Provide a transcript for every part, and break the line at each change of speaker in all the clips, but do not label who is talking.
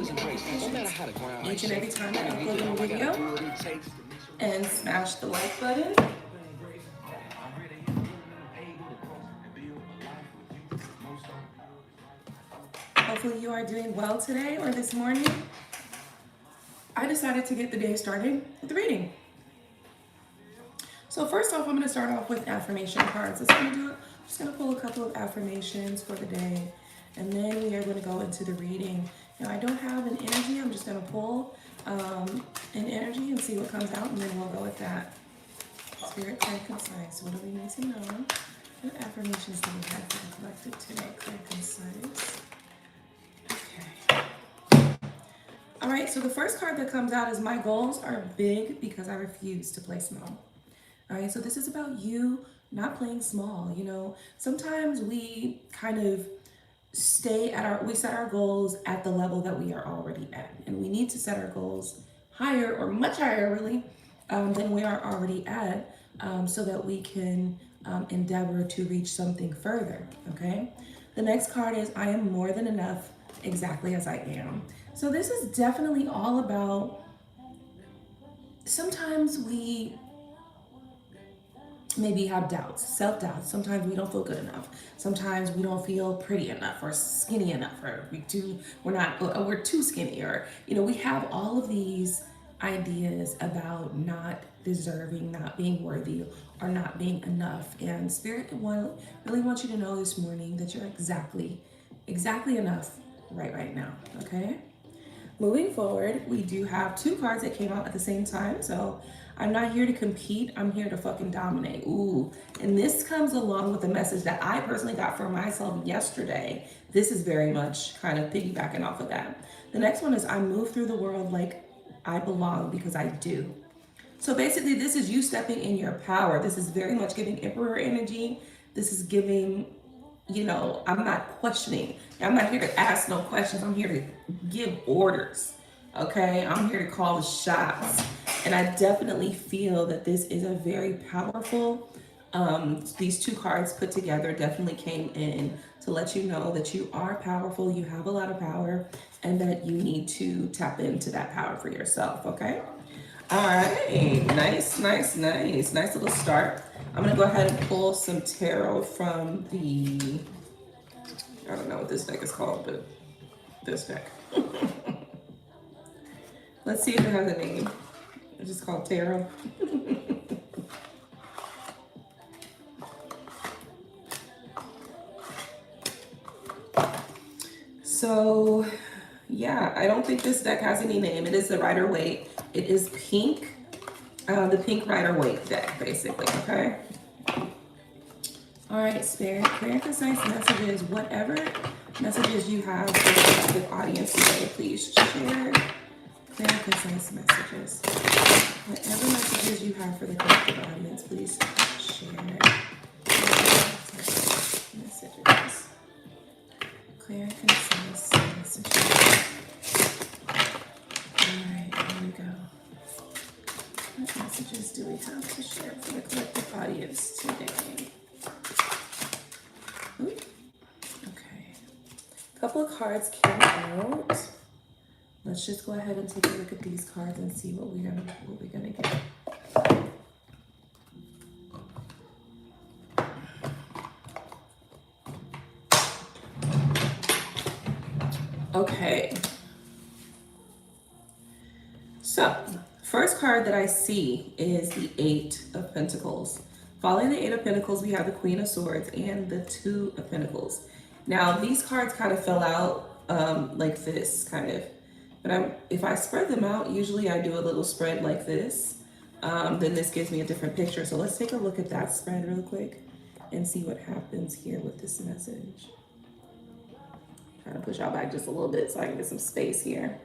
each and every time I upload a video, and smash the like button. Hopefully you are doing well today or this morning. I decided to get the day started with the reading. So first off, I'm going to start off with affirmation cards. That's what I'm going to do. I'm just going to pull a couple of affirmations for the day, and then we are going to go into the reading. Now, I don't have an energy. I'm just going to pull an energy and see what comes out, and then we'll go with that. Spirit, clear, concise. What do we need to know? What affirmations do we have for the collective today? Clear, concise. Okay. All right, so the first card that comes out is my goals are big because I refuse to play small. All right, so this is about you not playing small. You know, sometimes we kind of we set our goals at the level that we are already at. And we need to set our goals higher, or much higher really, than we are already at, so that we can endeavor to reach something further, okay? The next card is I am more than enough exactly as I am. So this is definitely all about, sometimes we maybe have doubts, self-doubts. Sometimes we don't feel good enough. Sometimes we don't feel pretty enough or skinny enough, or we're too skinny, or, you know, we have all of these ideas about not deserving, not being worthy, or not being enough. And Spirit really wants you to know this morning that you're exactly enough right now, okay? Moving forward, we do have two cards that came out at the same time. So I'm not here to compete, I'm here to fucking dominate. Ooh, and this comes along with the message that I personally got for myself yesterday. This is very much kind of piggybacking off of that. The next one is I move through the world like I belong because I do. So basically this is you stepping in your power. This is very much giving Emperor energy. This is giving, you know, I'm not questioning. I'm not here to ask no questions. I'm here to give orders, okay? I'm here to call the shots. And I definitely feel that this is a very powerful, these two cards put together definitely came in to let you know that you are powerful, you have a lot of power, and that you need to tap into that power for yourself, okay? All right, nice little start. I'm gonna go ahead and pull some tarot from the, I don't know what this deck is called, but this deck. Let's see if it has a name. It's just called tarot. So, yeah, I don't think this deck has any name. It is the Rider-Waite. It is pink, the pink Rider-Waite deck, basically, okay? All right, Spirit, clear and concise messages. Whatever messages you have for the audience today, please share. Clear and concise messages. Whatever messages you have for the collective audience, please share. Messages. Clear and concise messages. Alright, here we go. What messages do we have to share for the collective audience today? Ooh. Okay. A couple of cards came out. Let's just go ahead and take a look at these cards and see what we're gonna get. Okay. So, first card that I see is the Eight of Pentacles. Following the Eight of Pentacles, we have the Queen of Swords and the Two of Pentacles. Now, these cards kind of fell out like this, kind of. But if I spread them out, usually I do a little spread like this. Then this gives me a different picture. So let's take a look at that spread real quick and see what happens here with this message. Trying to push y'all back just a little bit so I can get some space here.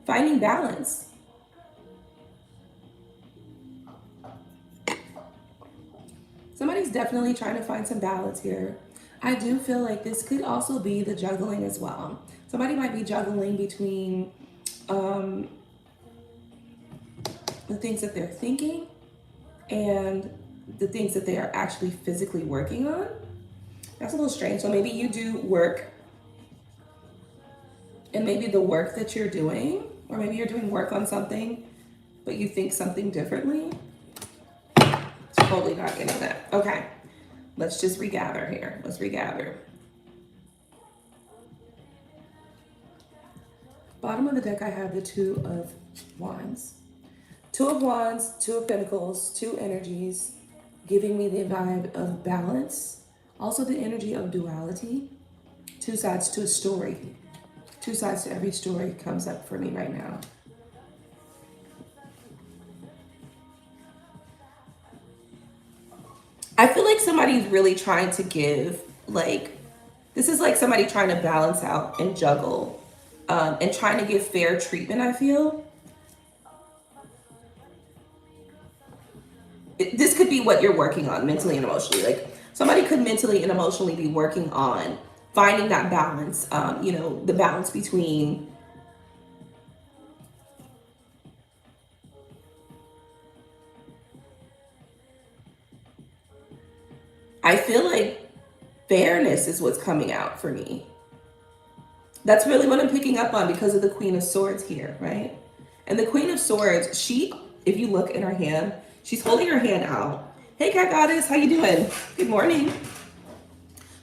Finding balance. Somebody's definitely trying to find some balance here. I do feel like this could also be the juggling as well. Somebody might be juggling between the things that they're thinking and the things that they are actually physically working on. That's a little strange. So maybe you do work, and maybe the work that you're doing, or maybe you're doing work on something, but you think something differently. Totally not getting that. Okay, let's just regather here. Let's regather. Bottom of the deck, I have the Two of Wands. Two of Wands, Two of Pentacles, two energies, giving me the vibe of balance. Also the energy of duality. Two sides to a story. Two sides to every story comes up for me right now. I feel like somebody's really trying to give, like, this is like somebody trying to balance out and juggle and trying to give fair treatment, I feel. This could be what you're working on mentally and emotionally. Like somebody could mentally and emotionally be working on finding that balance, you know, the balance between I feel like fairness is what's coming out for me. That's really what I'm picking up on because of the Queen of Swords here, right? And the Queen of Swords, she, if you look in her hand, she's holding her hand out. Hey, Cat Goddess, how you doing? Good morning.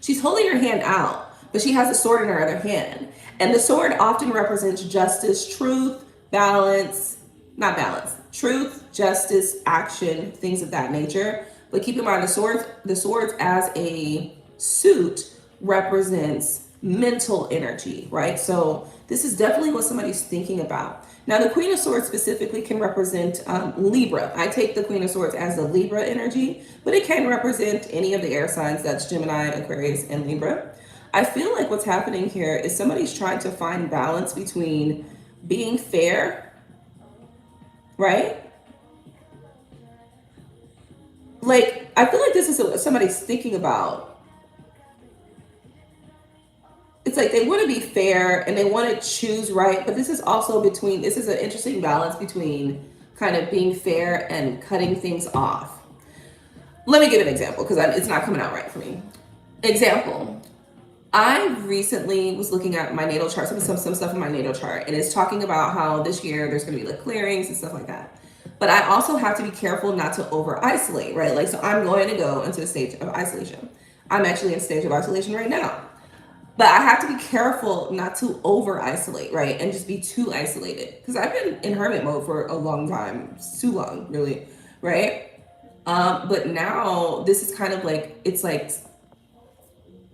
She's holding her hand out, but she has a sword in her other hand. And the sword often represents justice, truth, balance, not balance, truth, justice, action, things of that nature. But keep in mind, the swords as a suit represents mental energy, right? So this is definitely what somebody's thinking about. Now, the Queen of Swords specifically can represent Libra. I take the Queen of Swords as the Libra energy, but it can represent any of the air signs. That's Gemini, Aquarius, and Libra. I feel like what's happening here is somebody's trying to find balance between being fair, right? Like, I feel like this is what somebody's thinking about. It's like they want to be fair and they want to choose right, but this is also between, this is an interesting balance between kind of being fair and cutting things off. Let me give an example because it's not coming out right for me. Example, I recently was looking at my natal chart, some stuff in my natal chart, and it's talking about how this year there's going to be like clearings and stuff like that. But I also have to be careful not to over isolate, right? Like, so I'm going to go into a stage of isolation. I'm actually in a stage of isolation right now. But I have to be careful not to over isolate, right? And just be too isolated. Because I've been in hermit mode for a long time. It's too long, really, right? But now this is kind of like, it's like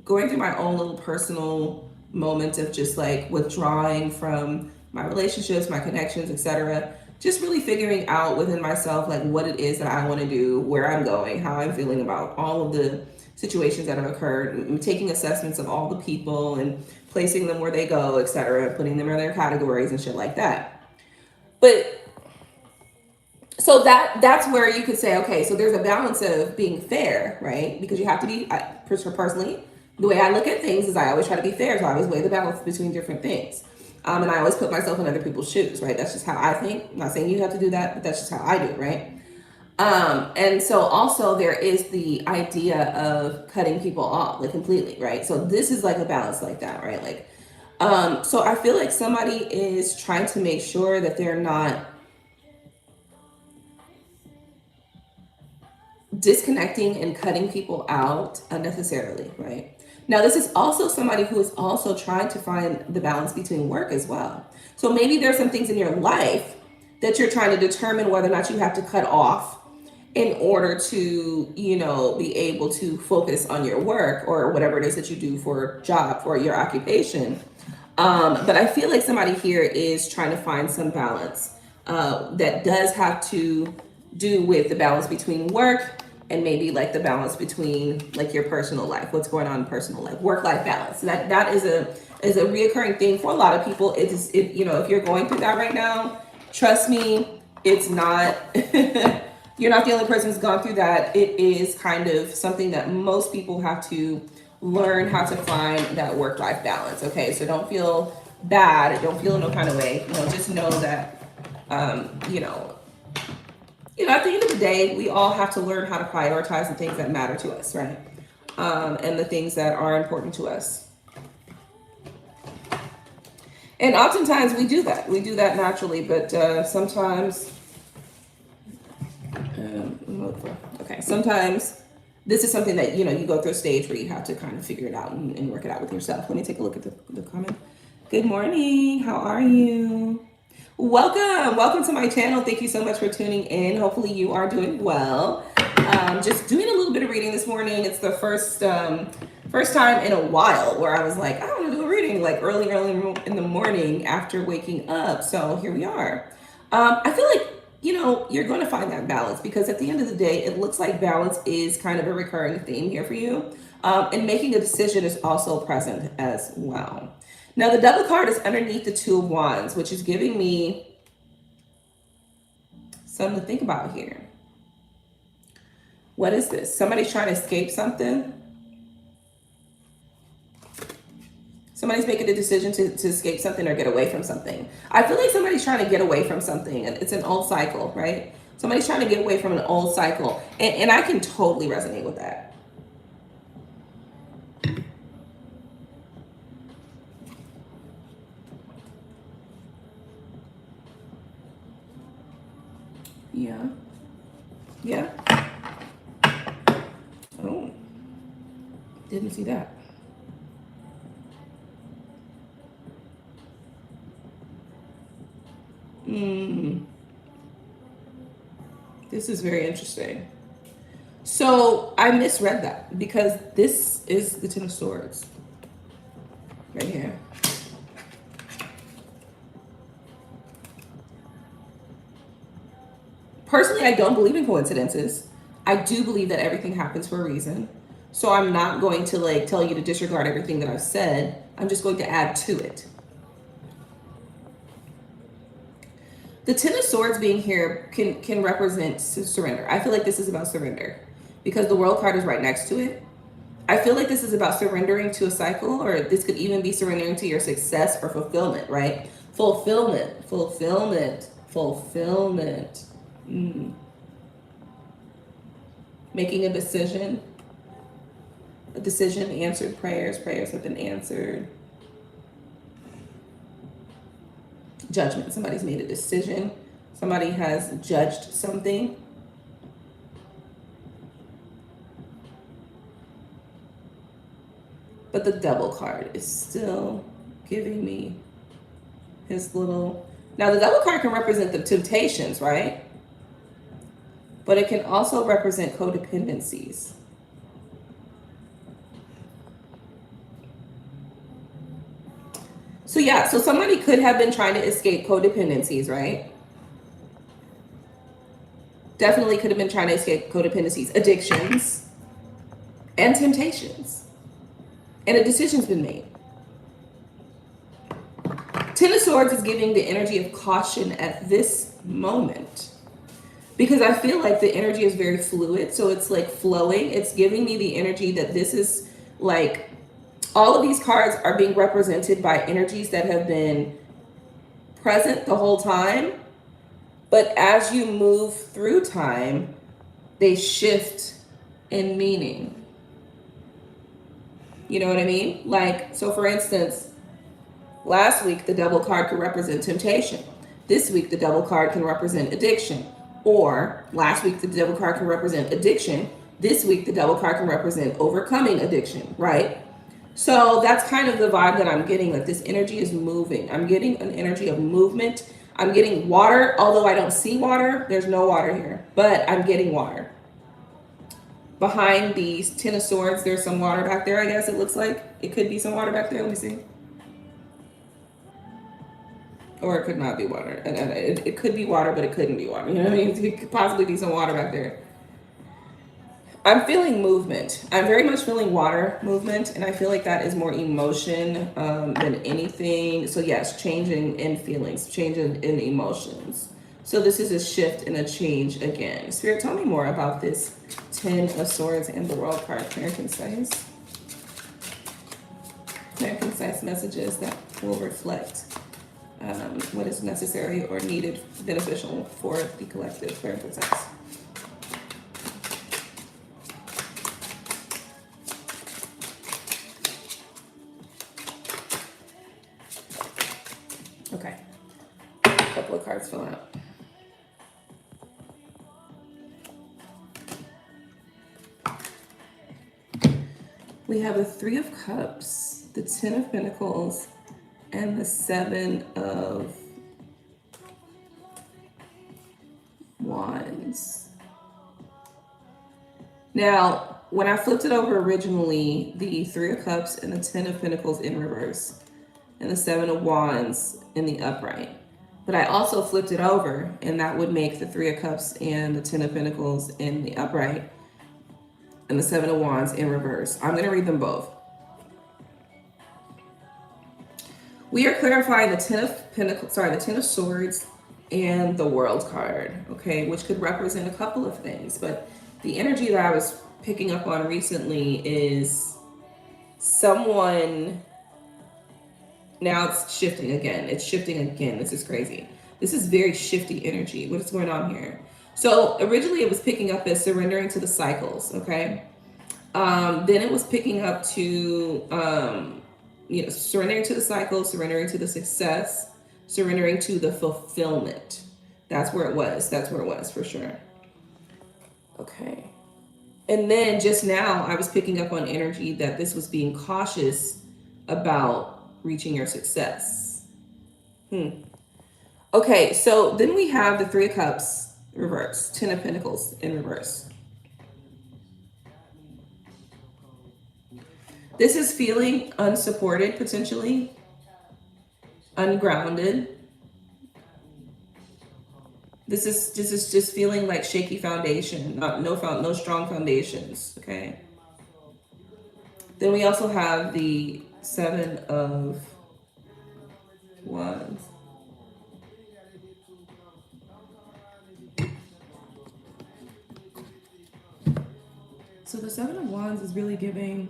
going through my own little personal moment of just like withdrawing from my relationships, my connections, etc. Just really figuring out within myself like what it is that I want to do, where I'm going, how I'm feeling about all of the situations that have occurred, and taking assessments of all the people and placing them where they go, etc., putting them in their categories and shit like that. But so that's where you could say, okay, so there's a balance of being fair, right? Because you have to be, personally, the way I look at things is I always try to be fair, so I always weigh the balance between different things. And I always put myself in other people's shoes, right? That's just how I think. I'm not saying you have to do that, but that's just how I do it, right? And so also there is the idea of cutting people off like completely, right? So this is like a balance like that, right? Like, so I feel like somebody is trying to make sure that they're not disconnecting and cutting people out unnecessarily, right? Now, this is also somebody who is also trying to find the balance between work as well. So maybe there's some things in your life that you're trying to determine whether or not you have to cut off in order to, you know, be able to focus on your work or whatever it is that you do for a job, for your occupation. But I feel like somebody here is trying to find some balance that does have to do with the balance between work and maybe like the balance between like your personal life, what's going on in personal life, work-life balance. That is a reoccurring thing for a lot of people. You know, if you're going through that right now, trust me, it's not. You're not the only person who's gone through that. It is kind of something that most people have to learn how to find that work-life balance. Okay, so don't feel bad. Don't feel no kind of way. You know, just know that, you know, at the end of the day, we all have to learn how to prioritize the things that matter to us, right? and the things that are important to us. And oftentimes we do that. We do that naturally, but sometimes, okay, sometimes this is something that, you know, you go through a stage where you have to kind of figure it out and work it out with yourself. Let me take a look at the comment. Good morning. How are you? Welcome to my channel. Thank you so much for tuning in. Hopefully you are doing well. Just doing a little bit of reading this morning. It's the first time in a while where I was like, I want to do a reading like early in the morning after waking up. So here we are. I feel like, you know, you're going to find that balance, because at the end of the day, it looks like balance is kind of a recurring theme here for you. And making a decision is also present as well. Now, the Devil card is underneath the Two of Wands, which is giving me something to think about here. What is this? Somebody's trying to escape something. Somebody's making a decision to escape something or get away from something. I feel like somebody's trying to get away from something. It's an old cycle, right? Somebody's trying to get away from an old cycle. And I can totally resonate with that. Yeah. Oh, didn't see that. This is very interesting. So I misread that, because this is the Ten of Swords right here. Personally, I don't believe in coincidences. I do believe that everything happens for a reason. So I'm not going to like tell you to disregard everything that I've said. I'm just going to add to it. The Ten of Swords being here can represent surrender. I feel like this is about surrender, because the World card is right next to it. I feel like this is about surrendering to a cycle, or this could even be surrendering to your success or fulfillment, right? Fulfillment. Making a decision answered prayers have been answered. Judgment, somebody's made a decision, somebody has judged something. But the Devil card is still giving me his little... Now the Devil card can represent the temptations, right? But it can also represent codependencies. So yeah, so somebody could have been trying to escape codependencies, right? Definitely could have been trying to escape codependencies, addictions, and temptations. And a decision's been made. Ten of Swords is giving the energy of caution at this moment, because I feel like the energy is very fluid. So it's like flowing. It's giving me the energy that this is like, all of these cards are being represented by energies that have been present the whole time. But as you move through time, they shift in meaning. You know what I mean? Like, so for instance, last week, the Devil card could represent temptation. This week, the Devil card can represent addiction. Or last week, the Devil card can represent addiction. This week, the Devil card can represent overcoming addiction, right? So that's kind of the vibe that I'm getting, that this energy is moving. I'm getting an energy of movement. I'm getting water, although I don't see water. There's no water here, but I'm getting water. Behind these Ten of Swords, there's some water back there, I guess it looks like. It could be some water back there. Let me see. Or it could not be water. And it could be water, but it couldn't be water. You know what I mean? It could possibly be some water back there. I'm feeling movement. I'm very much feeling water movement, and I feel like that is more emotion than anything. So yes, changing in feelings, changing in emotions. So this is a shift and a change again. Spirit, tell me more about this Ten of Swords and the World card. Clear and concise. Clear and concise messages that will reflect what is necessary or needed, beneficial for the collective. Clear and concise. Okay. A couple of cards filling out. We have the Three of Cups, the Ten of Pentacles, and the Seven of Wands. Now, when I flipped it over originally, the Three of Cups and the Ten of Pentacles in reverse, and the Seven of Wands in the upright. But I also flipped it over, and that would make the Three of Cups and the Ten of Pentacles in the upright, and the Seven of Wands in reverse. I'm going to read them both. We are clarifying the Ten of Pentacles, the Ten of Swords and the World card, okay, which could represent a couple of things. But the energy that I was picking up on recently is someone, now it's shifting again. It's shifting again. This is crazy. This is very shifty energy. What is going on here? So originally it was picking up as surrendering to the cycles, okay? Then it was picking up to, surrendering to the cycles, surrendering to the success, surrendering to the fulfillment. That's where it was. That's where it was for sure. Okay. And then just now I was picking up on energy that this was being cautious about reaching your success. Okay, so then we have the Three of Cups reverse, Ten of Pentacles in reverse. This is feeling unsupported, potentially ungrounded. This is just feeling like shaky foundation, no strong foundations. Okay. Then we also have the Seven of Wands. So the Seven of Wands is really giving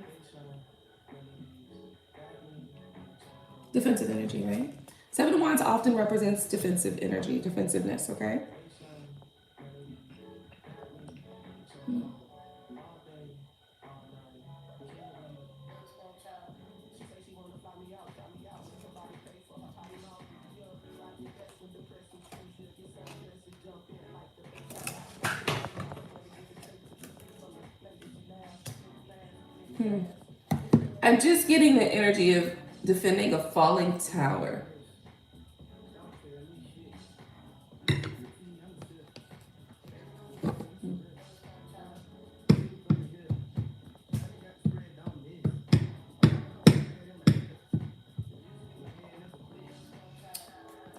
defensive energy, right? Seven of Wands often represents defensive energy, defensiveness, okay? I'm just getting the energy of defending a falling tower.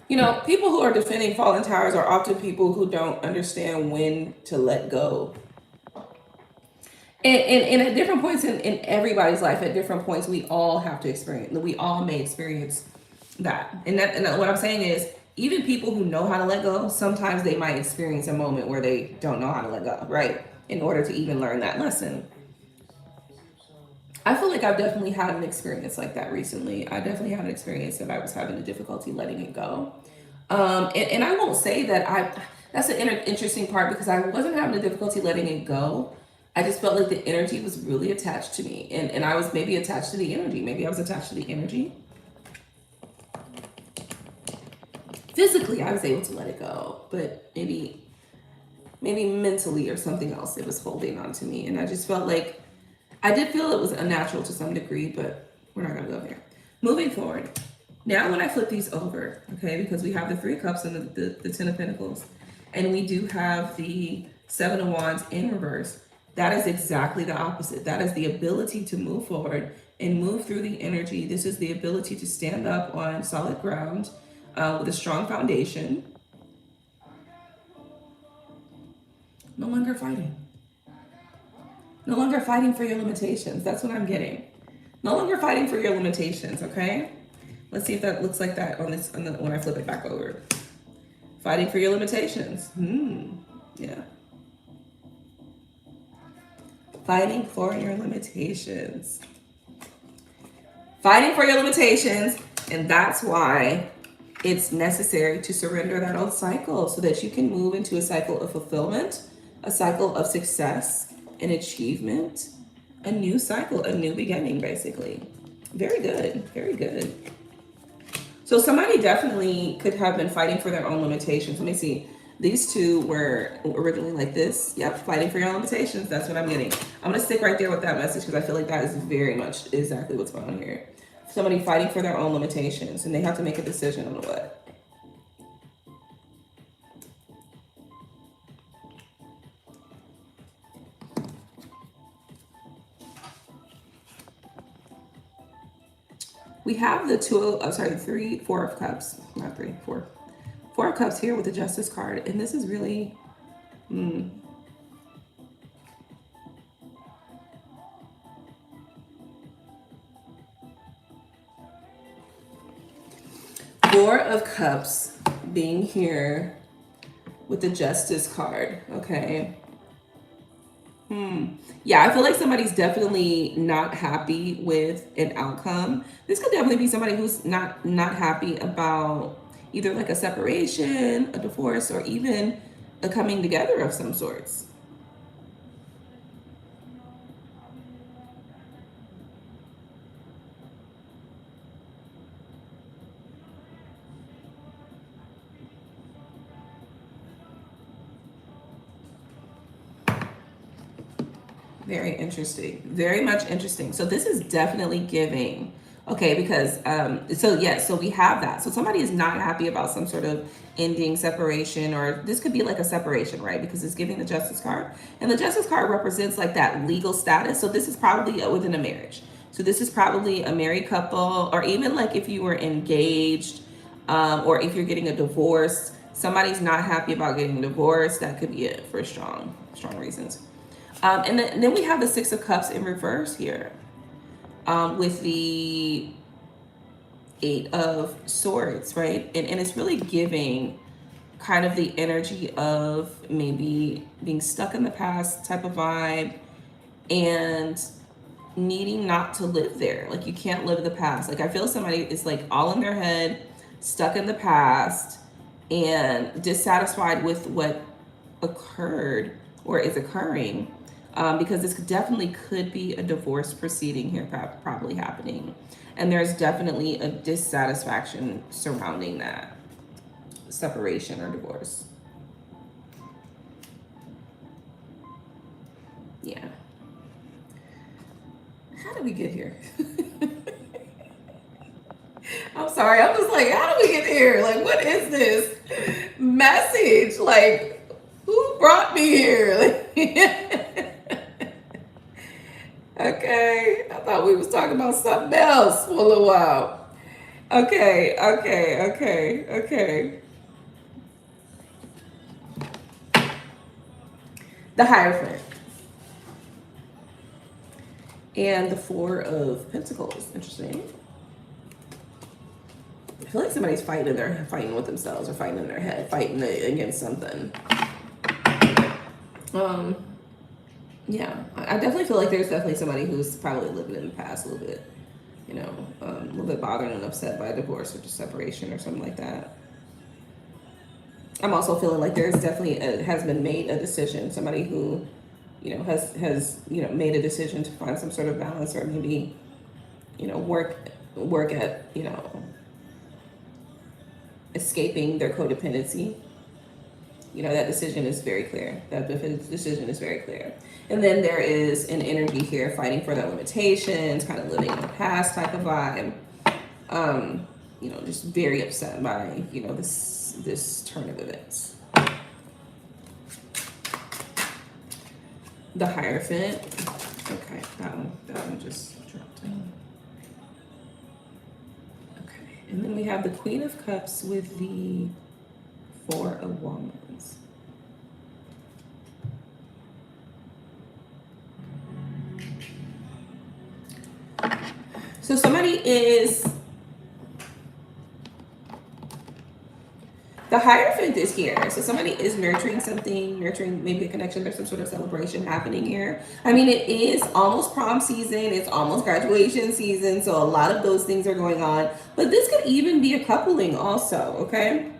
You know, people who are defending fallen towers are often people who don't understand when to let go. And at different points in everybody's life, at different points, we all have to experience, we all may experience that. And what I'm saying is, even people who know how to let go, sometimes they might experience a moment where they don't know how to let go, right? In order to even learn that lesson. I feel like I've definitely had an experience like that recently. I definitely had an experience that I was having a difficulty letting it go. And I won't say that that's an interesting part, because I wasn't having a difficulty letting it go. I just felt like the energy was really attached to me. And I was maybe attached to the energy. Maybe I was attached to the energy. Physically, I was able to let it go. But maybe mentally or something else, it was holding on to me. And I just felt like, I did feel it was unnatural to some degree, but we're not going to go there. Moving forward. Now when I flip these over, okay, because we have the Three of Cups and the Ten of Pentacles, and we do have the Seven of Wands in reverse, that is exactly the opposite. That is the ability to move forward and move through the energy. This is the ability to stand up on solid ground with a strong foundation. No longer fighting. No longer fighting for your limitations. That's what I'm getting. No longer fighting for your limitations, okay? Let's see if that looks like that on this when I flip it back over. Fighting for your limitations. Yeah. Fighting for your limitations. Fighting for your limitations. And that's why it's necessary to surrender that old cycle so that you can move into a cycle of fulfillment, a cycle of success and achievement, a new cycle, a new beginning, basically. Very good. Very good. So somebody definitely could have been fighting for their own limitations. Let me see. These two were originally like this. Yep, fighting for your own limitations. That's what I'm getting. I'm going to stick right there with that message because I feel like that is very much exactly what's going on here. Somebody fighting for their own limitations, and they have to make a decision on what. We have the four of cups, not three, four. Four of Cups here with the Justice card, and this is really, Four of Cups being here with the Justice card, okay? Yeah, I feel like somebody's definitely not happy with an outcome. This could definitely be somebody who's not happy about either like a separation, a divorce, or even a coming together of some sorts. Very interesting. Very much interesting. So this is definitely giving. Okay, because so we have that. So somebody is not happy about some sort of ending, separation, or this could be like a separation, right? Because it's giving the Justice card. And the Justice card represents like that legal status. So this is probably within a marriage. So this is probably a married couple, or even like if you were engaged, or if you're getting a divorce, somebody's not happy about getting divorced. That could be it for strong reasons. And then we have the Six of Cups in reverse here, with the Eight of Swords, right? And it's really giving kind of the energy of maybe being stuck in the past type of vibe and needing not to live there. Like you can't live the past. Like I feel somebody is like all in their head, stuck in the past, and dissatisfied with what occurred or is occurring. Because this definitely could be a divorce proceeding here probably happening. And there's definitely a dissatisfaction surrounding that separation or divorce. Yeah. How did we get here? I'm sorry. I'm just like, how did we get here? Like, what is this message? Like, who brought me here? Like, okay, I thought we was talking about something else for a little while. Okay. The Hierophant. And the Four of Pentacles. Interesting. I feel like somebody's fighting with themselves or fighting in their head, fighting against something. Yeah, I definitely feel like there's definitely somebody who's probably living in the past a little bit, you know, a little bit bothered and upset by a divorce or just separation or something like that. I'm also feeling like there's definitely has been made a decision, somebody who, you know, has made a decision to find some sort of balance or maybe, you know, work at, you know, escaping their codependency. You know, that decision is very clear. That decision is very clear. And then there is an energy here fighting for their limitations, kind of living in the past type of vibe. You know, just very upset by, you know, this turn of events. The Hierophant. Okay, that one just dropped down. Okay, and then we have the Queen of Cups with the Four of Wands. So somebody is, the Hierophant is here. So somebody is nurturing something, nurturing maybe a connection. There's some sort of celebration happening here. I mean, it is almost prom season. It's almost graduation season. So a lot of those things are going on. But this could even be a coupling also, okay?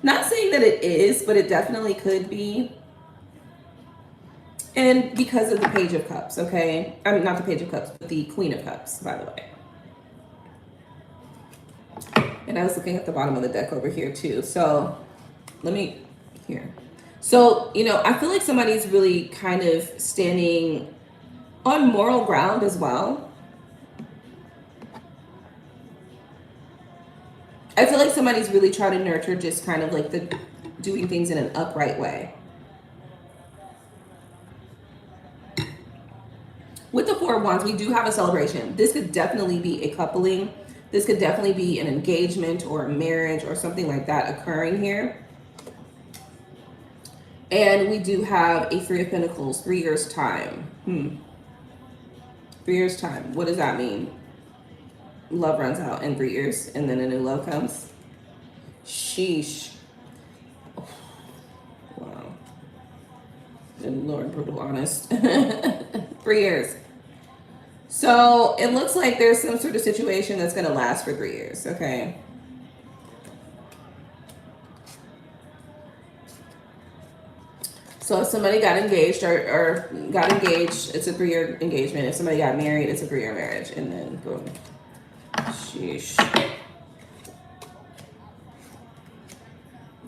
Not saying that it is, but it definitely could be. And because of the Page of Cups, okay? I mean, not the Page of Cups, but the Queen of Cups, by the way. And I was looking at the bottom of the deck over here too. So let me, here. So, you know, I feel like somebody's really kind of standing on moral ground as well. I feel like somebody's really trying to nurture just kind of like the doing things in an upright way. With the Four of Wands, we do have a celebration. This could definitely be a coupling. This could definitely be an engagement or a marriage or something like that occurring here. And we do have a Three of Pentacles, 3 years time. 3 years time. What does that mean? Love runs out in 3 years and then a new love comes. Sheesh. Wow. Good Lord, brutal honest. 3 years. So it looks like there's some sort of situation that's going to last for 3 years. Okay. So if somebody got engaged or got engaged, it's a 3-year engagement. If somebody got married, it's a 3-year marriage. And then boom. Sheesh.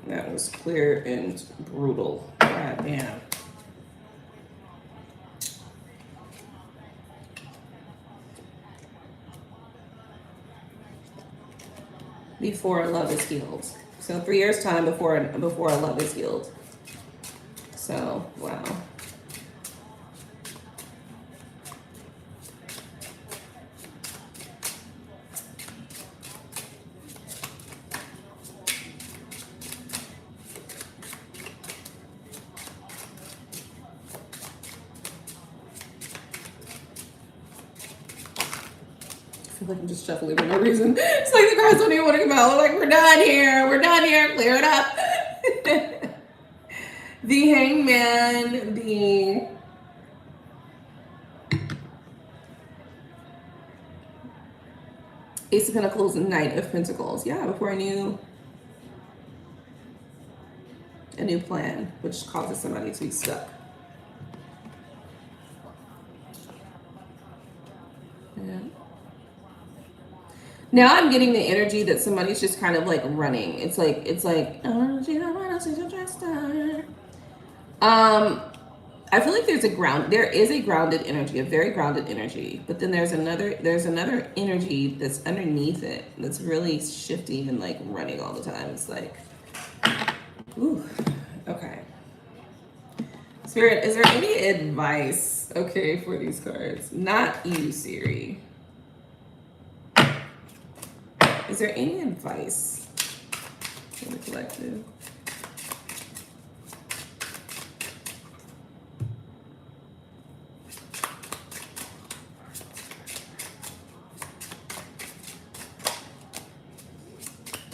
That was clear and brutal. God damn. Before love is healed. So 3 years time before love is healed. So, wow. I feel like I'm just shuffling for no reason. It's like the cards don't even want to come out. We're like, we're done here. We're done here. Clear it up. The Hangman, the Ace of Pentacles, and Knight of Pentacles. Yeah, before a new plan, which causes somebody to be stuck. Yeah. Now I'm getting the energy that somebody's just kind of like running. It's like, oh, she don't want to see the dress star. I feel like there is a grounded energy, a very grounded energy, but then there's another energy that's underneath it that's really shifting and like running all the time. It's like, ooh, okay. Spirit, is there any advice, okay, for these cards? Not you, Siri. Is there any advice for the collective?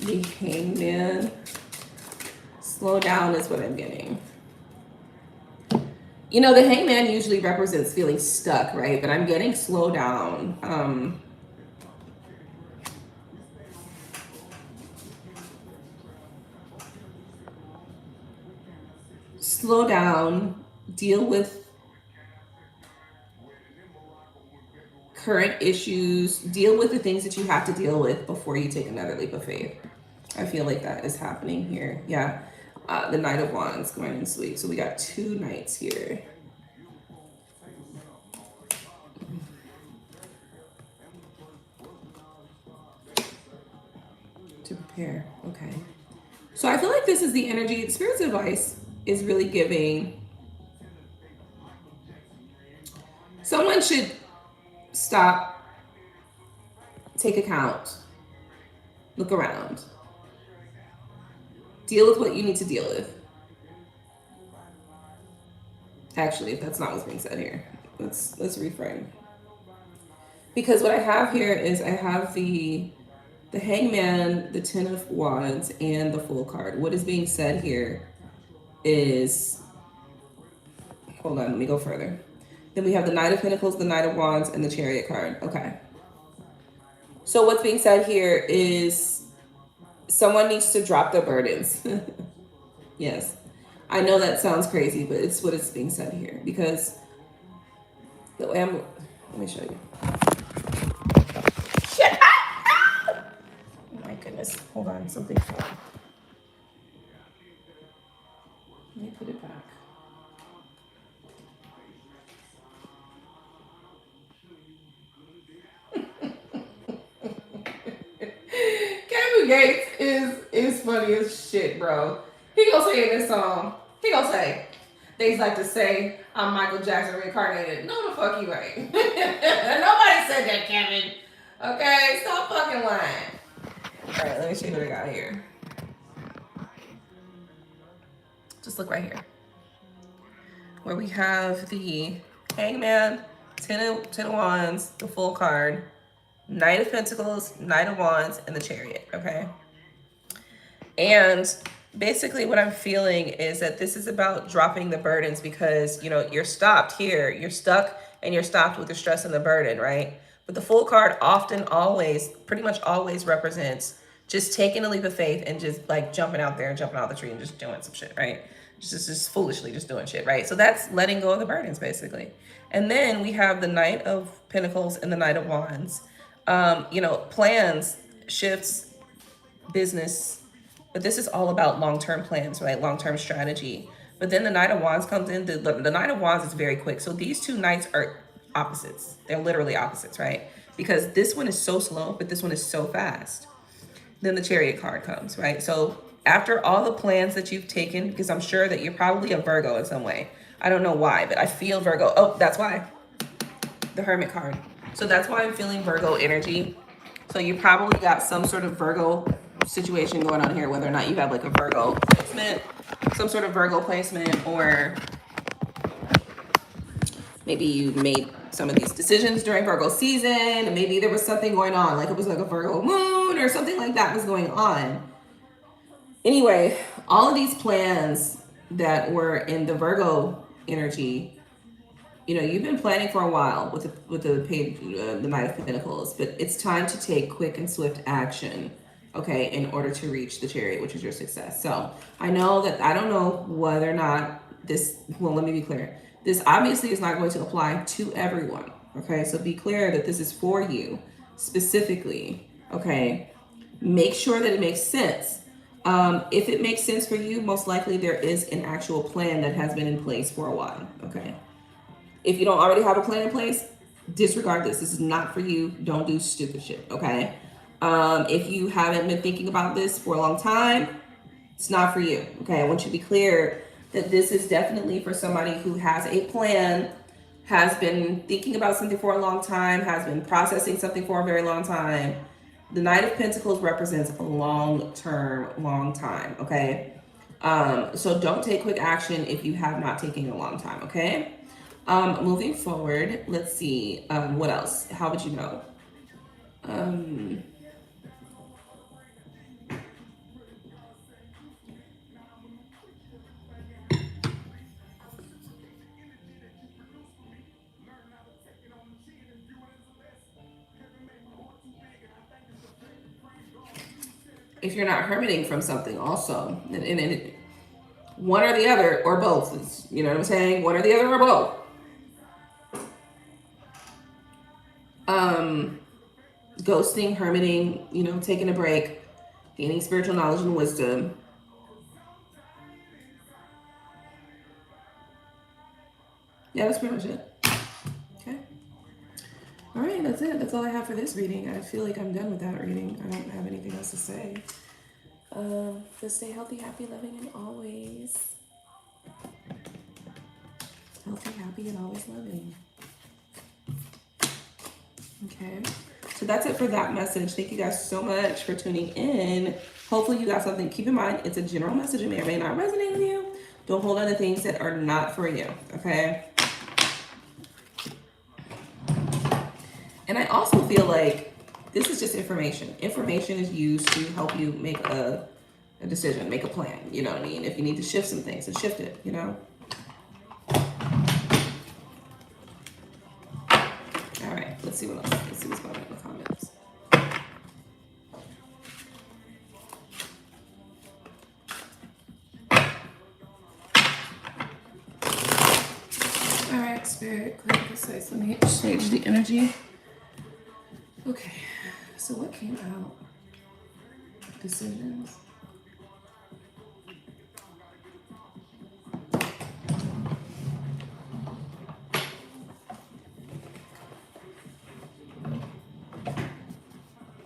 The Hangman. Slow down is what I'm getting. You know, the Hangman usually represents feeling stuck, right? But I'm getting slow down. Slow down, deal with current issues, deal with the things that you have to deal with before you take another leap of faith. I feel like that is happening here. Yeah. The Knight of Wands going in sweet. So we got 2 knights here. To prepare. Okay. So I feel like this is the energy. Spirit's advice is really giving. Someone should stop, take account, look around, deal with what you need to deal with. Actually, if that's not what's being said here, let's reframe. Because what I have here is I have the Hangman, the 10 of Wands, and the Fool card. What is being said here is, hold on, let me go further. Then we have the Knight of Pentacles, the Knight of Wands, and the Chariot card. Okay. So what's being said here is someone needs to drop their burdens. Yes. I know that sounds crazy, but it's what is being said here. Because the way let me show you. Shit! Oh my form, something form. Let me put it back. Kevin Gates is funny as shit, bro. He gonna say in this song, he gonna say, they like to say I'm Michael Jackson reincarnated. No, the fuck you ain't. Nobody said that, Kevin. Okay, stop fucking lying. All right, let me see what I got here. Just look right here, where we have the Hangman, Ten of Wands, the full card, Knight of Pentacles, Knight of Wands, and the Chariot, okay? And basically what I'm feeling is that this is about dropping the burdens because, you know, you're stopped here. You're stuck and you're stopped with the stress and the burden, right? But the full card often always, pretty much always represents just taking a leap of faith and just like jumping out there and jumping out the tree and just doing some shit, right? Just foolishly just doing shit, right? So that's letting go of the burdens, basically. And then we have the Knight of Pentacles and the Knight of Wands. You know, plans, shifts, business, but this is all about long-term plans, right? Long-term strategy. But then the Knight of Wands comes in. The Knight of Wands is very quick. So these two knights are opposites. They're literally opposites, right? Because this one is so slow, but this one is so fast. Then the Chariot card comes, right? So after all the plans that you've taken, because I'm sure that you're probably a Virgo in some way. I don't know why, but I feel Virgo. Oh, that's why. The Hermit card. So that's why I'm feeling Virgo energy. So you probably got some sort of Virgo situation going on here, whether or not you have like a Virgo placement, some sort of Virgo placement, or maybe you made some of these decisions during Virgo season, and maybe there was something going on, like it was like a Virgo moon or something like that was going on. Anyway, all of these plans that were in the Virgo energy, you know, you've been planning for a while with the Knight of Pentacles, but it's time to take quick and swift action, okay, in order to reach the Chariot, which is your success. So I know that I don't know whether or not this, well, let me be clear. This obviously is not going to apply to everyone, okay? So be clear that this is for you specifically, okay? Make sure that it makes sense. If it makes sense for you, most likely there is an actual plan that has been in place for a while, okay? If you don't already have a plan in place, disregard this. This is not for you. Don't do stupid shit, okay? If you haven't been thinking about this for a long time, it's not for you, okay? I want you to be clear that this is definitely for somebody who has a plan, has been thinking about something for a long time, has been processing something for a very long time. The Knight of Pentacles represents a long-term, long time, okay? So don't take quick action if you have not taken a long time, okay? Moving forward, let's see, what else? How would you know? If you're not hermiting from something also, and one or the other or both, you know what I'm saying? One or the other or both. Ghosting, hermiting, you know, taking a break, gaining spiritual knowledge and wisdom. Yeah, that's pretty much it. Okay. All right, that's it. That's all I have for this reading. I feel like I'm done with that reading. I don't have anything else to say. Just stay healthy, happy, loving, and always. Healthy, happy, and always loving. Okay. So that's it for that message. Thank you guys so much for tuning in. Hopefully you got something. Keep in mind, it's a general message. It may or may not resonate with you. Don't hold on to things that are not for you, okay? And I also feel like this is just information. Information is used to help you make a decision, make a plan. You know what I mean? If you need to shift some things, then shift it, you know? All right, let's see what else. Let's see what's going on in the comments. All right, Spirit, clear, precise. Let me change the energy. Okay, so what came out? decisions.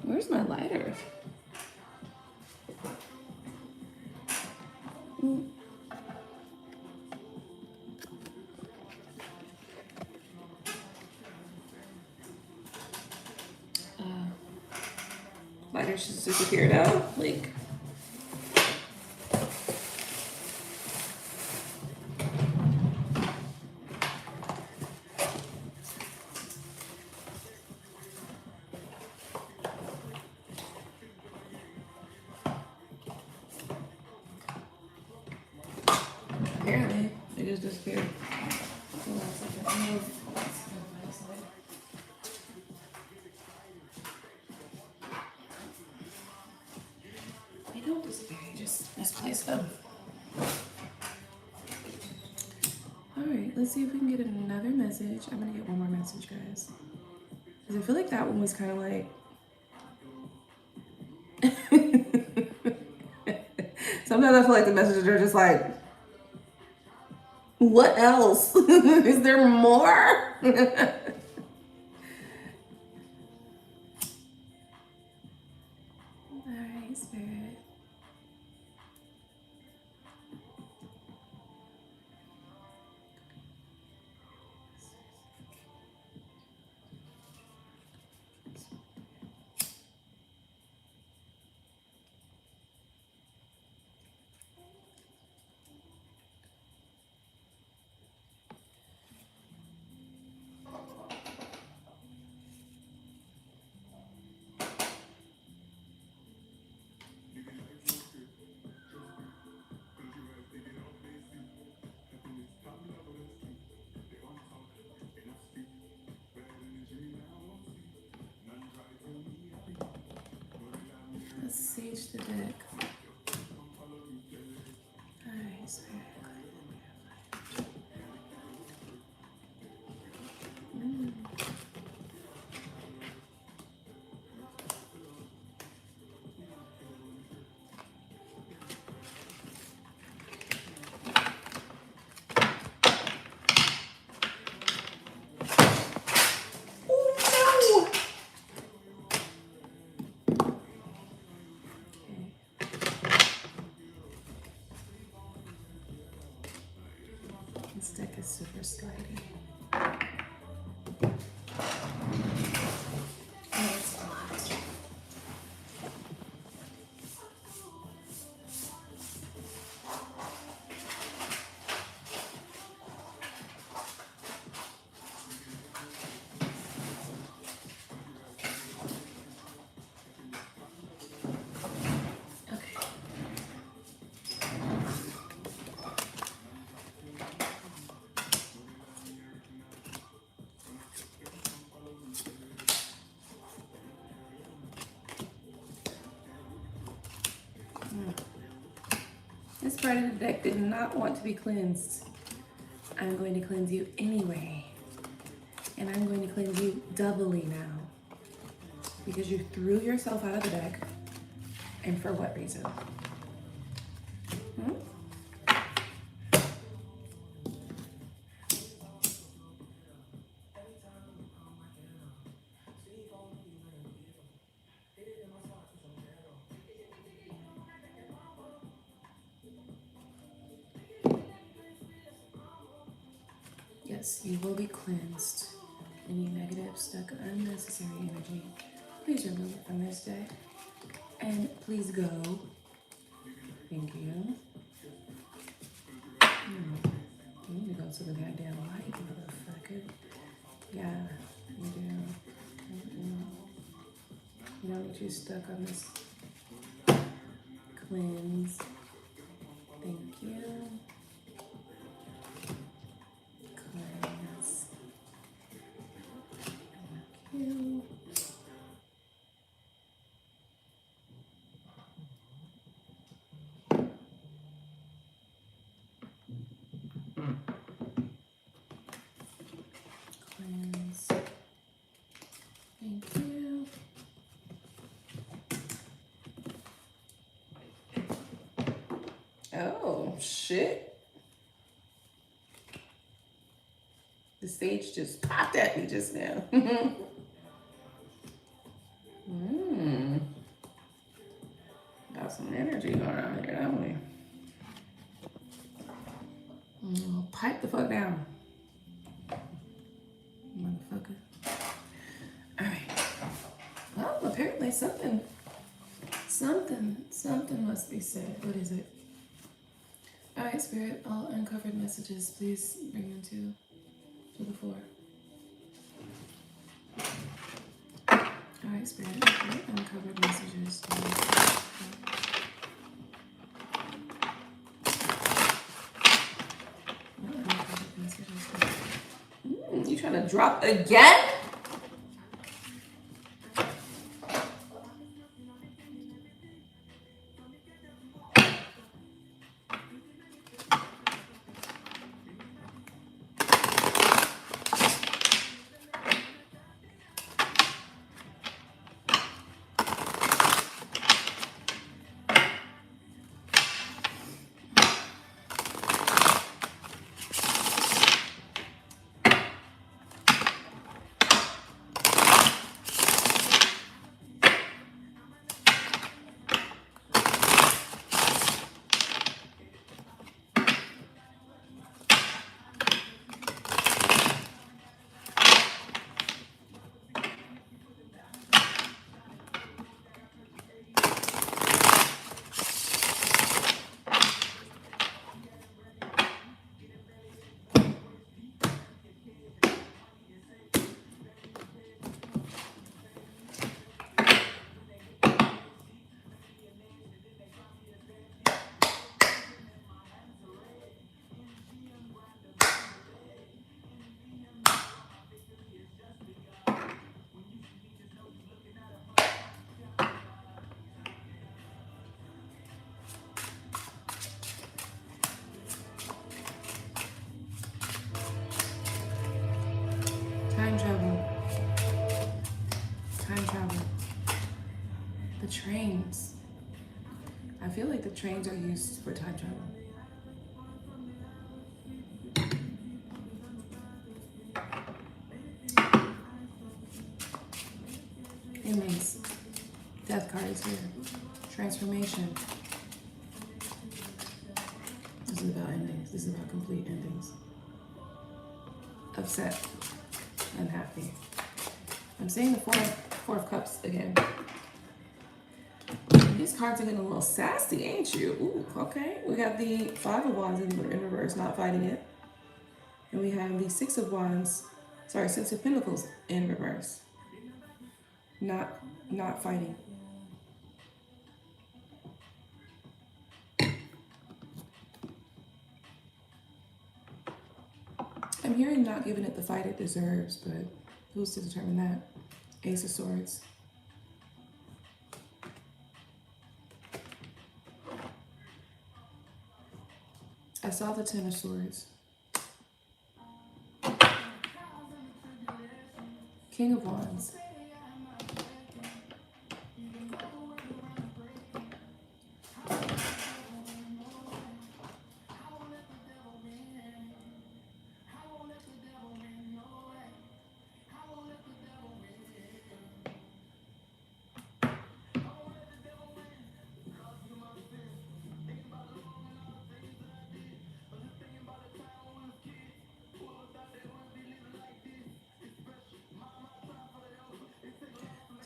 Where's my lighter? Lighter just disappeared out. Like, apparently, it just disappeared. Hold on a second. They don't disappear, you just misplace them. Alright, let's see if we can get another message. I'm gonna get one more message, guys. Because I feel like that one was kind of like... Sometimes I feel like the messages are just like, what else? Is there more? Alright, Spirit. Let's sage the deck. Alright, Spirit. This deck is super slidey. Oh, it's a lot. Okay. This part of the deck did not want to be cleansed. I'm going to cleanse you anyway. And I'm going to cleanse you doubly now. Because you threw yourself out of the deck. And for what reason? Yes, you will be cleansed. Any negative, stuck, unnecessary energy, please remove it from this deck. And please go. Thank you. You need to go to the goddamn light, motherfucker. Yeah, you do. You don't need you stuck on this cleanse. Thank you. Cleanse. Thank you. Cleanse. Thank you. shit. The stage just popped at me just now. Got some energy going on here, don't we? Pipe the fuck down. Motherfucker. Alright. Well, apparently something must be said. What is it? Alright, Spirit, all uncovered messages, please bring them to the fore. Alright, Spirit, uncovered messages. You trying to drop again? Time travel. The trains. I feel like the trains are used for time travel. Endings. Death card is here. Transformation. This is about endings. This is about complete endings. Upset. Unhappy. I'm seeing the four of cups again. These cards are getting a little sassy, ain't you? Ooh, okay. We got the 5 of Wands in reverse, not fighting it. And we have the 6 of Pentacles in reverse. Not fighting. I'm hearing not giving it the fight it deserves, but who's to determine that? Ace of Swords. I saw the 10 of Swords. King of Wands.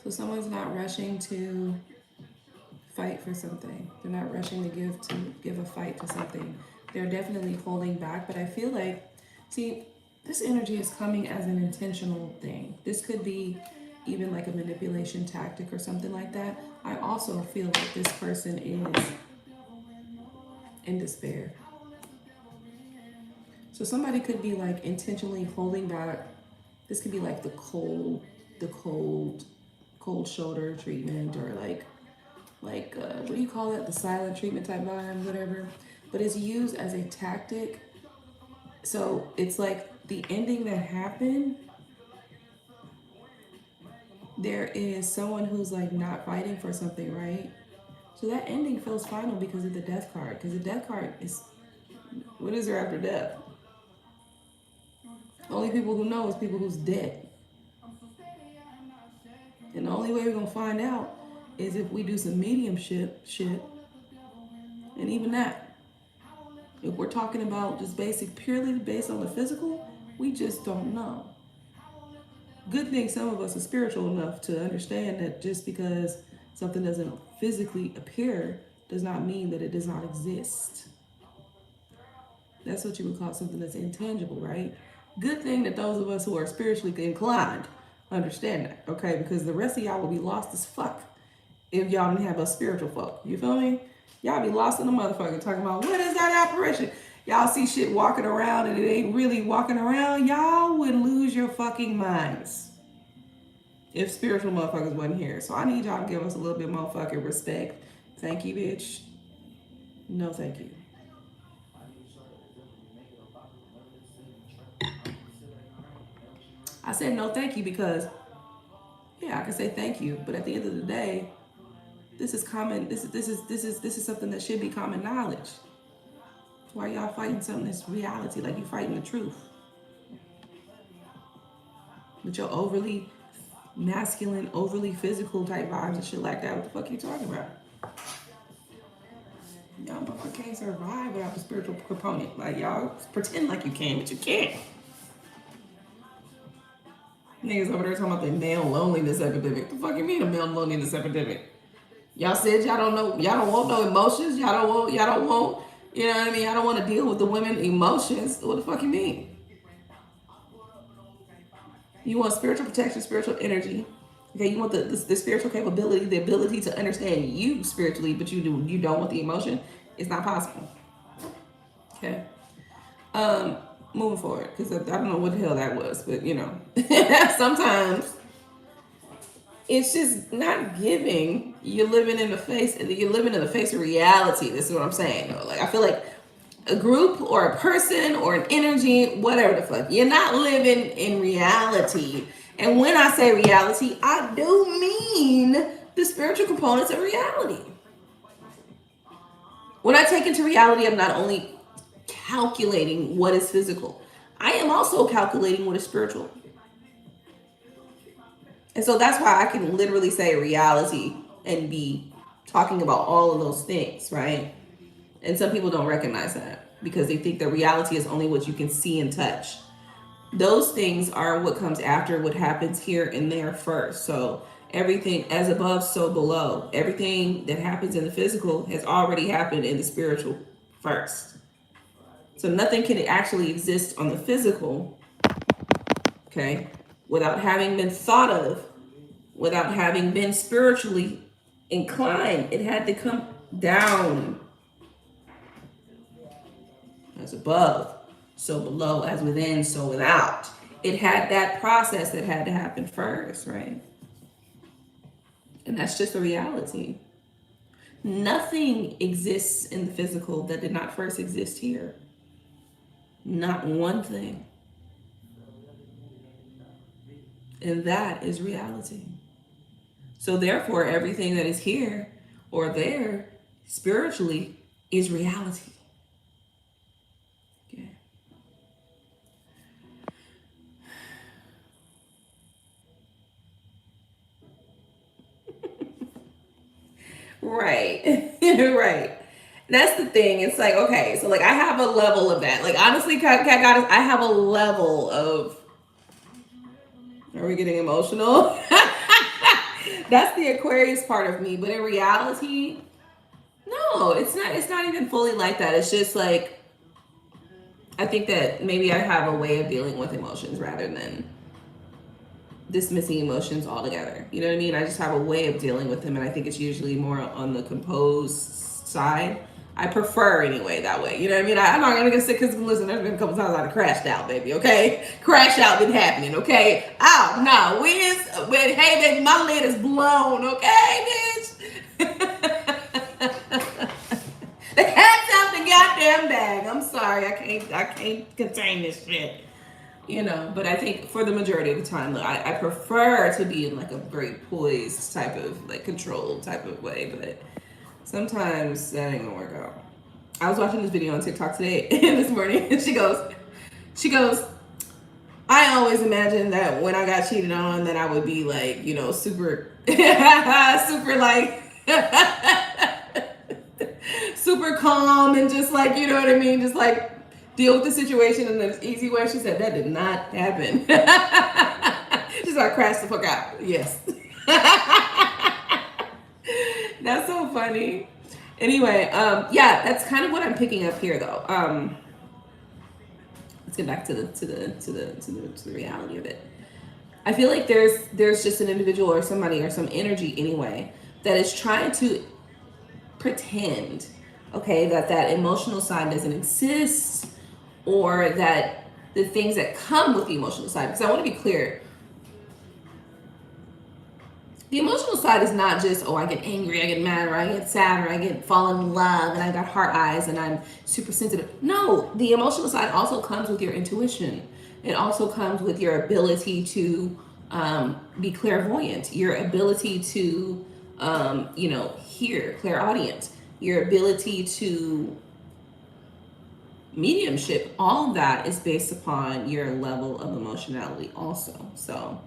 So someone's not rushing to fight for something. They're not rushing to give a fight to something. They're definitely holding back, but I feel like, see, this energy is coming as an intentional thing. This could be even like a manipulation tactic or something like that. I also feel like this person is in despair. So somebody could be like intentionally holding back. This could be like the cold shoulder treatment, or like what do you call it? The silent treatment type vibe, whatever. But it's used as a tactic. So it's like the ending that happened, there is someone who's like not fighting for something, right? So that ending feels final because of the death card. Because the death card is What is there after death? Only people who know is people who's dead. And the only way we're gonna find out is if we do some mediumship shit. And even that, if we're talking about just basic, purely based on the physical, we just don't know. Good thing some of us are spiritual enough to understand that just because something doesn't physically appear does not mean that it does not exist. That's what you would call something that's intangible, right? Good thing that those of us who are spiritually inclined understand that, okay? Because the rest of y'all will be lost as fuck if y'all didn't have a spiritual folk. You feel me? Y'all be lost in the motherfucker talking about what is that apparition? Y'all see shit walking around and it ain't really walking around. Y'all would lose your fucking minds if spiritual motherfuckers wasn't here. So I need y'all to give us a little bit more fucking respect. Thank you, bitch. No, thank you. I said no, thank you because yeah, I can say thank you, but at the end of the day, this is common. This is something that should be common knowledge. Why y'all fighting something that's reality? Like you fighting the truth. With your overly masculine, overly physical type vibes and shit like that. What the fuck you talking about? Y'all motherfuckers can't survive without the spiritual component. Like y'all pretend like you can, but you can't. Niggas over there talking about the male loneliness epidemic. The fuck you mean a male loneliness epidemic? Y'all said y'all don't know, y'all don't want no emotions. Y'all don't want, you know what I mean? Y'all don't want to deal with the women emotions. What the fuck you mean? You want spiritual protection, spiritual energy. Okay, you want the spiritual capability, the ability to understand you spiritually, but you don't want the emotion. It's not possible. Okay. Moving forward, because I don't know what the hell that was, but you know, sometimes it's just not giving. You're living in the face of reality. This is what I'm saying. Like I feel like a group or a person or an energy, whatever the fuck, you're not living in reality. And when I say reality, I do mean the spiritual components of reality. When I take into reality, I'm not only calculating what is physical, I am also calculating what is spiritual. And so that's why I can literally say reality and be talking about all of those things, right? And some people don't recognize that because they think that reality is only what you can see and touch. Those things are what comes after what happens here and there first. So everything as above, so below. Everything that happens in the physical has already happened in the spiritual first. So nothing can actually exist on the physical, okay, without having been thought of, without having been spiritually inclined. It had to come down. As above, so below, as within, so without. It had that process that had to happen first, right? And that's just a reality. Nothing exists in the physical that did not first exist here. Not one thing. And that is reality. So therefore, everything that is here or there spiritually is reality. Okay. Right. Right. That's the thing. It's like, okay, so like I have a level of that. Like honestly, Cat Goddess, I have a level of. Are we getting emotional? That's the Aquarius part of me. But in reality, no, it's not. It's not even fully like that. It's just like I think that maybe I have a way of dealing with emotions rather than dismissing emotions altogether. You know what I mean? I just have a way of dealing with them, and I think it's usually more on the composed side. I prefer anyway that way. You know what I mean? I'm not gonna get sick because listen, there's been a couple times I've crashed out, baby. Okay, crash out been happening. Okay, oh no, when hey baby, my lid is blown. Okay, bitch. The cat's out the goddamn bag. I'm sorry, I can't contain this shit. You know, but I think for the majority of the time, I prefer to be in like a very poised type of like controlled type of way, but sometimes that ain't gonna work out. I was watching this video on TikTok today this morning, and she goes, I always imagined that when I got cheated on, that I would be like, you know, super, super like, super calm and just like, you know what I mean? Just like deal with the situation in an easy way. She said that did not happen. She's like, crash the fuck out. Yes. That's so funny. Anyway, yeah, that's kind of what I'm picking up here though. Let's get back to the reality of it. I feel like there's just an individual or somebody or some energy anyway that is trying to pretend, okay, that emotional side doesn't exist, or that the things that come with the emotional side. Because I want to be clear, the emotional side is not just, oh, I get angry, I get mad, or I get sad, or I get fall in love, and I got heart eyes, and I'm super sensitive. No, the emotional side also comes with your intuition. It also comes with your ability to be clairvoyant, your ability to, you know, hear, clairaudient, your ability to mediumship. All of that is based upon your level of emotionality also. So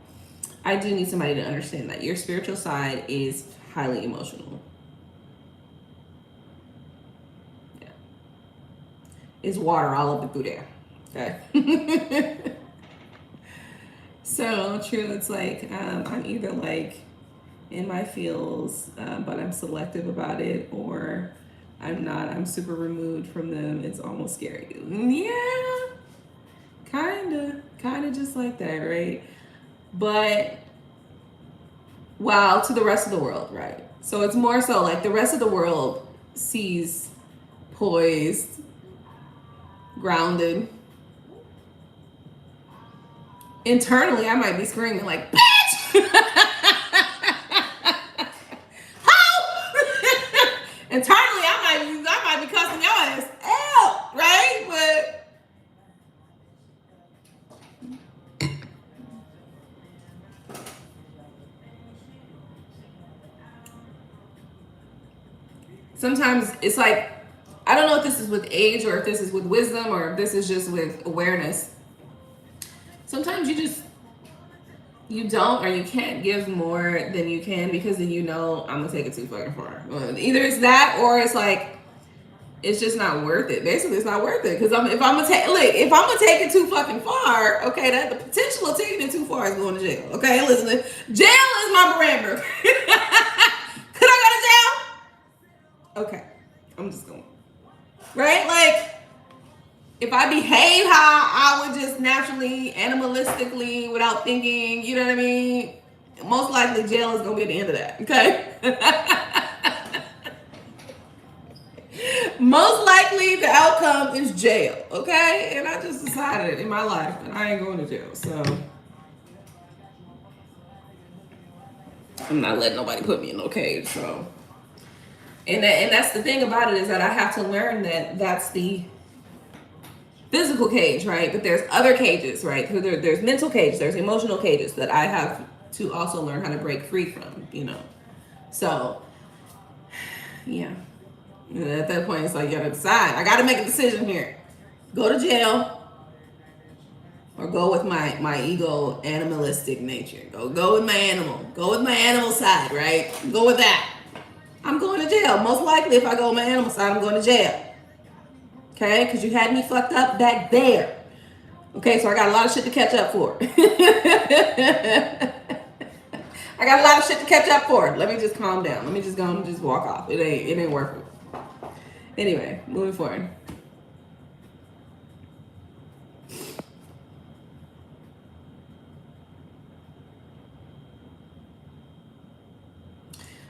I do need somebody to understand that your spiritual side is highly emotional. Yeah. It's water all up through there. Okay. So true. It's like I'm either like in my feels, but I'm selective about it, or I'm not. I'm super removed from them. It's almost scary. Yeah. Kind of just like that, right? But wow, to the rest of the world, right? So it's more so like the rest of the world sees poised, grounded. Internally, I might be screaming like, bitch! How? Internally, I might be cussing your ass out, right? But sometimes it's like, I don't know if this is with age or if this is with wisdom or if this is just with awareness. Sometimes you don't or you can't give more than you can because then you know I'm gonna take it too fucking far. Either it's that or it's like it's just not worth it. Basically, it's not worth it because if I'm gonna take it too fucking far, okay, that the potential of taking it too far is going to jail. Okay, listen, jail is my parameter. Could I go to jail? Okay, I'm just going. Right, like. If I behave how I would just naturally, animalistically, without thinking, you know what I mean? Most likely jail is going to be at the end of that, okay? Most likely the outcome is jail, okay? And I just decided in my life that I ain't going to jail, so I'm not letting nobody put me in no cage, so. And that's the thing about it is that I have to learn that that's the physical cage, right? But there's other cages, right? There's mental cages, there's emotional cages that I have to also learn how to break free from, you know. So, yeah. And at that point, it's like you gotta decide. I gotta make a decision here. Go to jail or go with my ego animalistic nature. Go with my animal. Go with my animal side, right? Go with that. I'm going to jail. Most likely, if I go with my animal side, I'm going to jail. Okay, because you had me fucked up back there. Okay, so I got a lot of shit to catch up for. I got a lot of shit to catch up for. Let me just calm down. Let me just go and just walk off. It ain't worth it. Anyway, moving forward.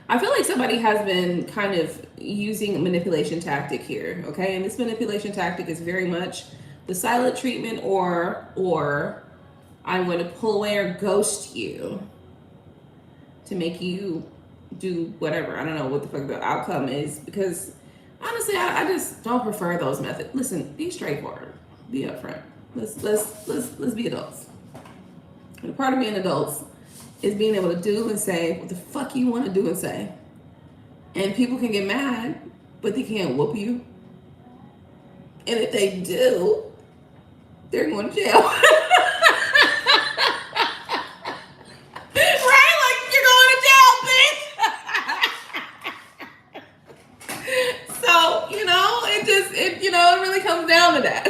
I feel like somebody has been kind of using a manipulation tactic here, okay? And this manipulation tactic is very much the silent treatment or I'm going to pull away or ghost you to make you do whatever. I don't know what the fuck the outcome is because honestly, I just don't prefer those methods. Listen, be straightforward, be upfront. Let's be adults. And a part of being adults is being able to do and say what the fuck you want to do and say. And people can get mad, but they can't whoop you. And if they do, they're going to jail. Right? Like, you're going to jail, bitch. So, it really comes down to that.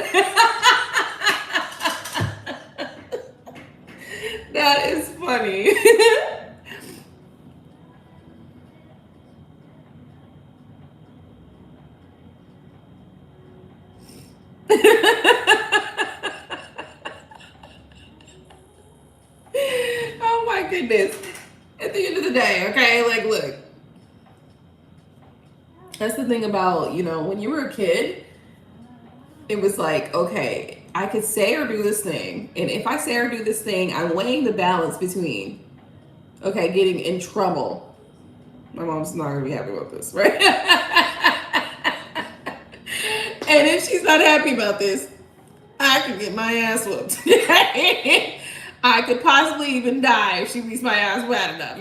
That is funny. Oh my goodness. At the end of the day, okay, like, look, that's the thing about, when you were a kid, it was like, okay, I could say or do this thing. And if I say or do this thing, I'm weighing the balance between, okay, getting in trouble. My mom's not going to be happy about this, right? And if she's not happy about this, I could get my ass whooped. I could possibly even die if she beats my ass bad enough,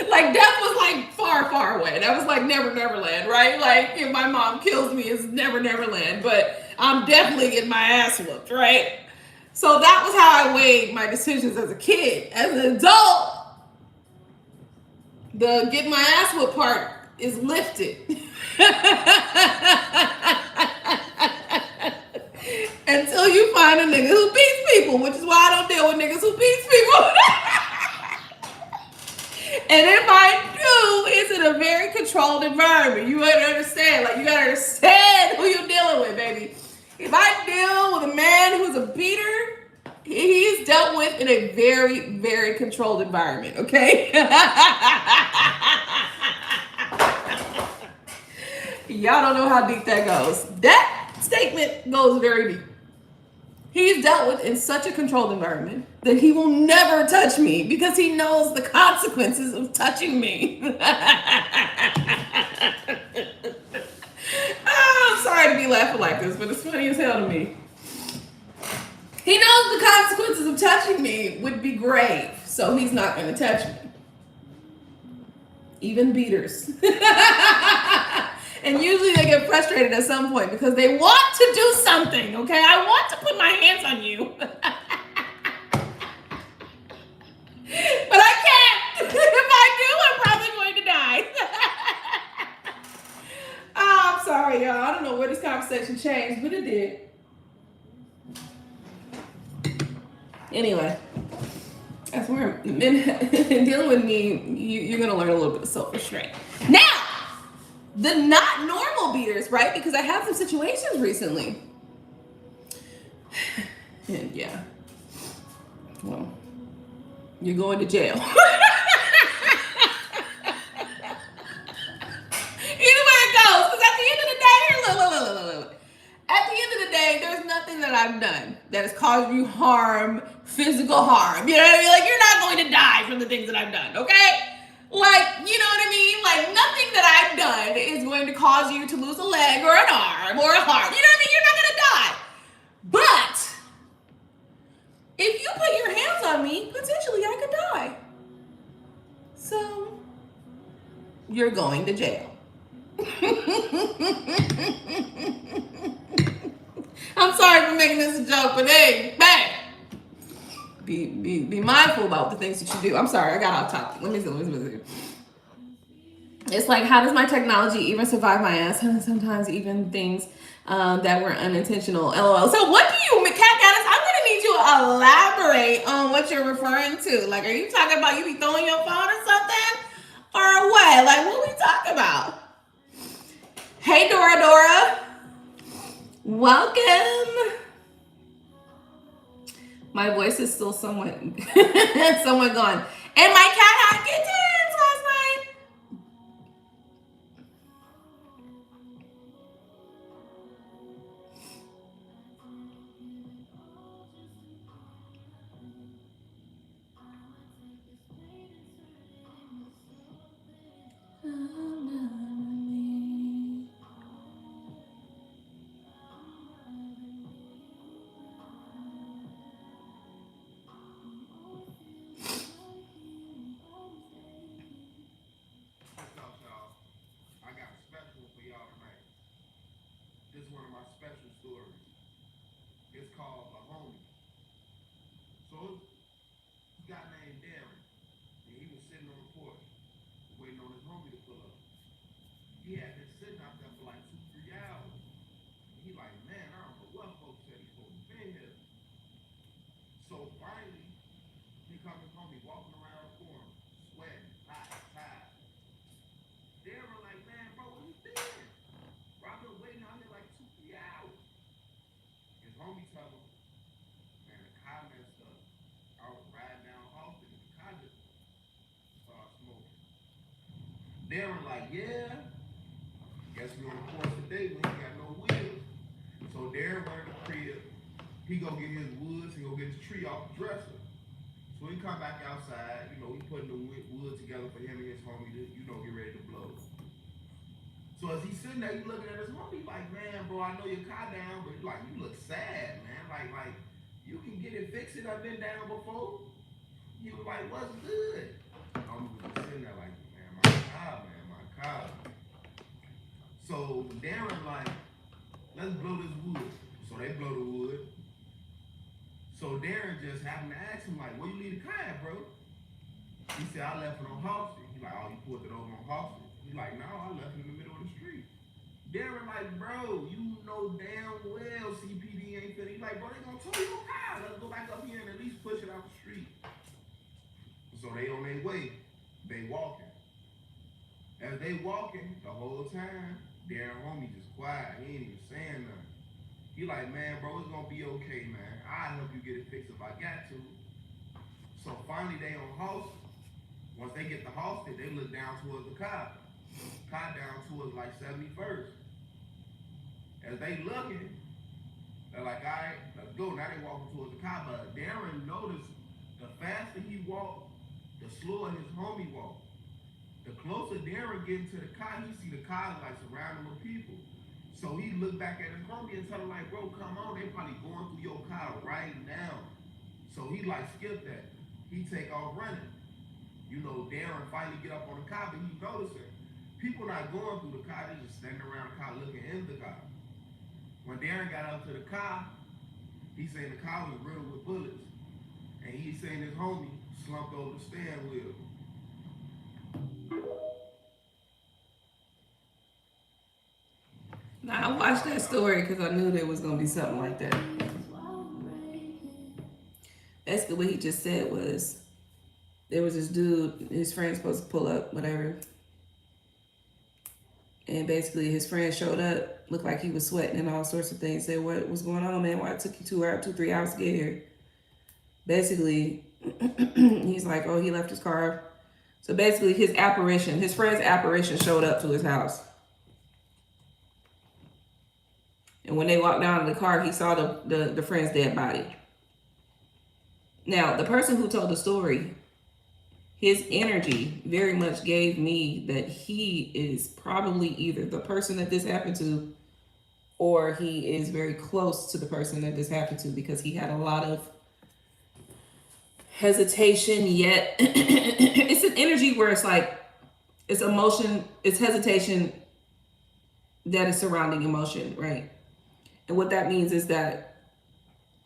Like, death was like far, far away. That was like Never Neverland, right? Like, if my mom kills me, it's Never Neverland, but I'm definitely getting my ass whooped, right? So that was how I weighed my decisions as a kid. As an adult, the get my ass whooped part is lifted. Until you find a nigga who beats people, which is why I don't deal with niggas who beats people. And if I do, it's in a very controlled environment. You gotta understand. Like, you gotta understand who you're dealing with, baby. If I deal with a man who's a beater, he's dealt with in a very, very controlled environment, okay? Y'all don't know how deep that goes. That statement goes very deep. He's dealt with in such a controlled environment that he will never touch me because he knows the consequences of touching me. I'm sorry to be laughing like this, but it's funny as hell to me. He knows the consequences of touching me would be grave, so he's not going to touch me. Even beaters. And usually they get frustrated at some point because they want to do something, okay? I want to put my hands on you. But I can't. If I do, I'm probably going to die. Oh, I'm sorry, y'all. I don't know where this conversation changed, but it did. Anyway, that's where men dealing with me, you're going to learn a little bit of self-restraint. Now, the not normal beaters, right? Because I have some situations recently. And yeah. Well, you're going to jail. Either way it goes. Because at the end of the day, look. At the end of the day, there's nothing that I've done that has caused you harm, physical harm. You know what I mean? Like, you're not going to die from the things that I've done, okay? Like, you know what I mean? Like, nothing that I've done is going to cause you to lose a leg or an arm or a heart. You know what I mean? You're not going to die. But if you put your hands on me, potentially I could die. So, you're going to jail. I'm sorry for making this a joke, but hey, bang! Be mindful about the things that you do. I'm sorry, I got off topic. Let me see. It's like, how does my technology even survive my ass? Sometimes even things that were unintentional. LOL. So what do you, Cat Goddess? I'm gonna need you to elaborate on what you're referring to. Like, are you talking about you be throwing your phone or something, or what? Like, what we talking about? Hey, Dora. Welcome. My voice is still somewhat gone. And my cat had kittens last night.
story. It's called A Homie. So this guy named Darren, and he was sitting on the porch waiting on his homie to pull up. He had been sitting out there for like 2, 3 hours. And he like, man, I don't know what folks said he's supposed to be here. So finally, he comes home, he walking around the corner, sweating, hot, tired. Darren like, man, bro, where you been? Bro, I've been waiting out here like 2, 3 hours. His homie tell him, man, the car messed up. I was riding down Austin and the car just started smoking. Darren like, yeah. Guess we on the course today, we ain't got no wheels. So Darren went to the crib. He go get his woods, he go get his tree off the dresser. So he come back outside, you know, he putting the wood together for him and his homie to, you know, get ready to blow. So as he's sitting there, he looking at his homie like, man, bro, I know your car down, but like, you look sad, man. Like, you can get it fixed. I've been down before. He was like, what's good? I'm just sitting there like, man, my car. So Darren like, let's blow this wood. So they blow the wood. So Darren just happened to ask him like, where you leave the car at, bro? He said, I left it on Hawkstone. He like, oh, you pulled it over on Hawkstone? He like, no, I left it in the middle of the street. Darren like, bro, you know damn well CPD ain't finna. He like, bro, they gonna tow your car. Let's go back up here and at least push it out the street. So they on their way. They walking. As they walking, the whole time, Darren homie just quiet. He ain't even saying nothing. He like, man, bro, it's gonna be okay, man. I'll help you get it fixed if I got to. So finally they on Halsted. Once they get to Halsted, they look down towards the car. Car down towards like 71st. As they looking, they're like, all right, let's go. Now they walking towards the car, but Darren noticed the faster he walked, the slower his homie walked. The closer Darren getting to the car, he see the car like surrounding with people. So he looked back at his homie and tell him like, bro, come on, they probably going through your car right now. So he like skipped that. He take off running. You know, Darren finally get up on the car, but he noticing people not going through the car, they just standing around the car looking in the car. When Darren got up to the car, he saying the car was riddled with bullets. And he saying his homie slumped over the steering wheel.
Now I watched that story because I knew there was gonna be something like that. Basically, what he just said was there was this dude, his friend supposed to pull up, whatever, and basically his friend showed up, looked like he was sweating and all sorts of things. Said, "What was going on, man? Why it took you 3 hours to get here?" Basically, he's like, "Oh, he left his car." So basically, his friend's apparition, showed up to his house. And when they walked down to the car, he saw the friend's dead body. Now, the person who told the story, his energy very much gave me that he is probably either the person that this happened to, or he is very close to the person that this happened to, because he had a lot of hesitation, yet it's an energy where it's like, it's emotion, it's hesitation that is surrounding emotion, right? And what that means is that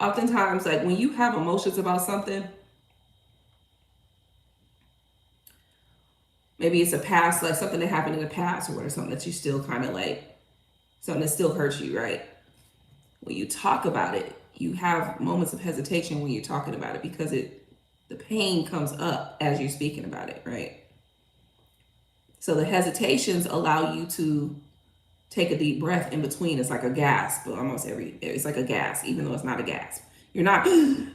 oftentimes, like when you have emotions about something, maybe it's a past, like something that happened in the past, or something that you still kind of like, something that still hurts you, right? When you talk about it, you have moments of hesitation when you're talking about it, because the pain comes up as you're speaking about it, right? So the hesitations allow you to take a deep breath in between. It's like a gasp, almost it's like a gasp, even though it's not a gasp. You're not doing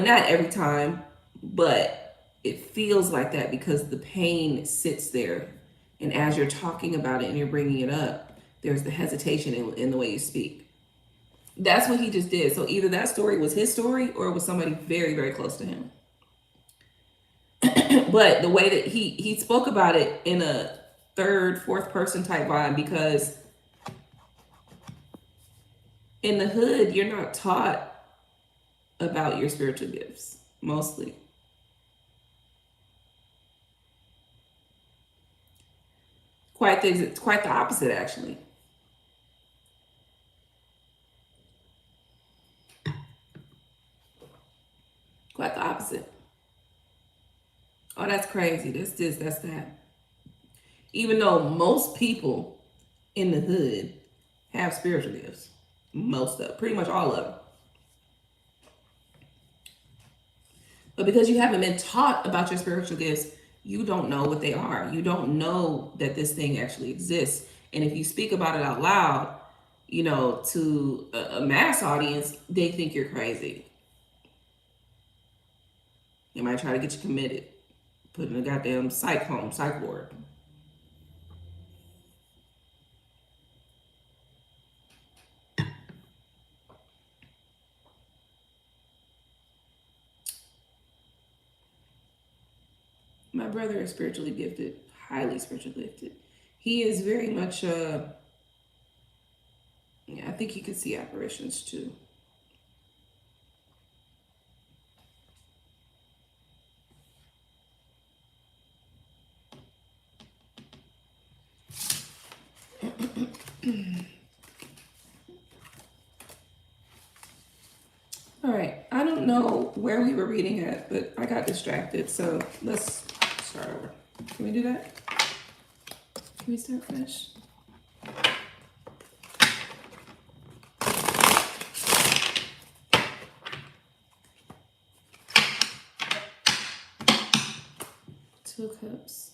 that every time, but it feels like that because the pain sits there. And as you're talking about it and you're bringing it up, there's the hesitation in the way you speak. That's what he just did. So either that story was his story or it was somebody very, very close to him. But the way that he spoke about it in a third, fourth person type vibe, because in the hood, you're not taught about your spiritual gifts, mostly. Quite the opposite, actually. crazy. That's this, that's that. Even though most people in the hood have spiritual gifts. Most of, pretty much all of them. But because you haven't been taught about your spiritual gifts, you don't know what they are. You don't know that this thing actually exists. And if you speak about it out loud, you know, to a mass audience, they think you're crazy. They might try to get you committed, put in a goddamn psych home, psych ward. My brother is spiritually gifted, highly spiritually gifted. He is very much, yeah, I think he could see apparitions too. All right, I don't know where we were reading at, but I got distracted, so let's start over. Can we do that? Can we start fresh? Two cups.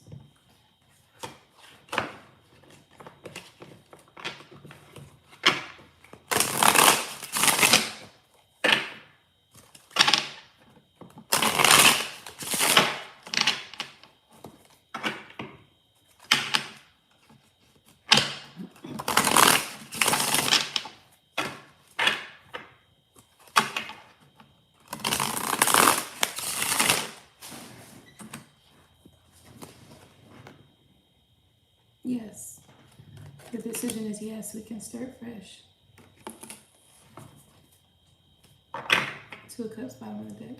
Yes. The decision is yes, we can start fresh. Two of cups, bottom of the deck.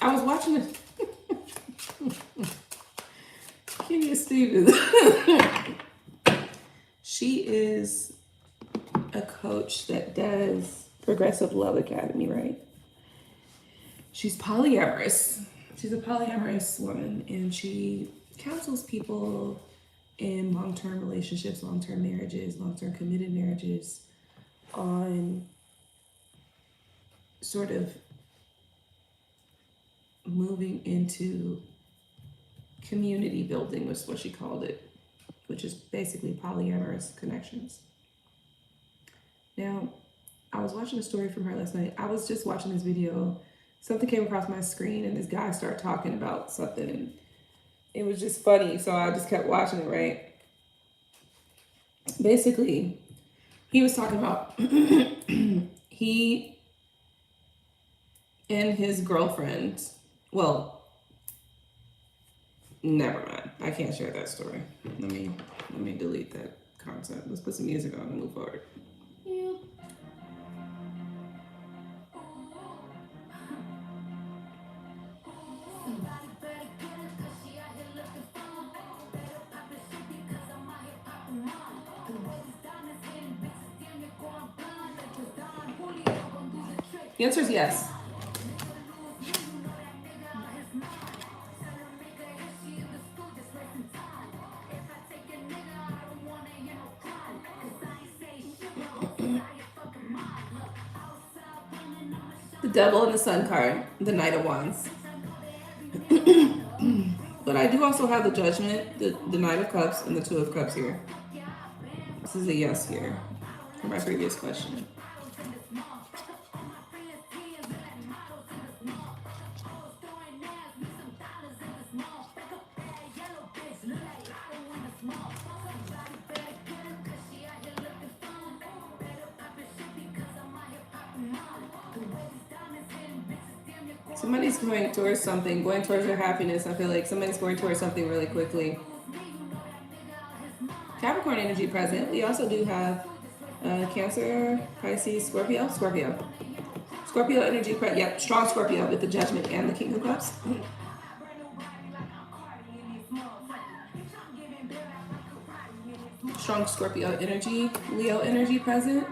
I was watching this. Kenya Stevens. She is a coach that does Progressive Love Academy, right? She's polyamorous. She's a polyamorous woman, and she counsels people in long-term relationships, long-term marriages, long-term committed marriages on sort of moving into community building, was what she called it, which is basically polyamorous connections. Now, I was watching a story from her last night. I was just watching this video. Something came across my screen and this guy started talking about something and it was just funny. So I just kept watching it, right? Basically, he was talking about he and his girlfriend, well, never mind. I can't share that story. Let me delete that concept. Let's put some music on and move forward. Yeah. The answer is yes. The Devil and the Sun card, the Knight of Wands. But I do also have the Judgment, the Knight of Cups, and the Two of Cups here. This is a yes here for my previous question. Somebody's going towards something, going towards their happiness. I feel like somebody's going towards something really quickly. Capricorn energy present. We also do have Cancer, Pisces, Scorpio. Scorpio energy present. Yep, strong Scorpio with the Judgment and the King of Cups. strong Scorpio energy, Leo energy present.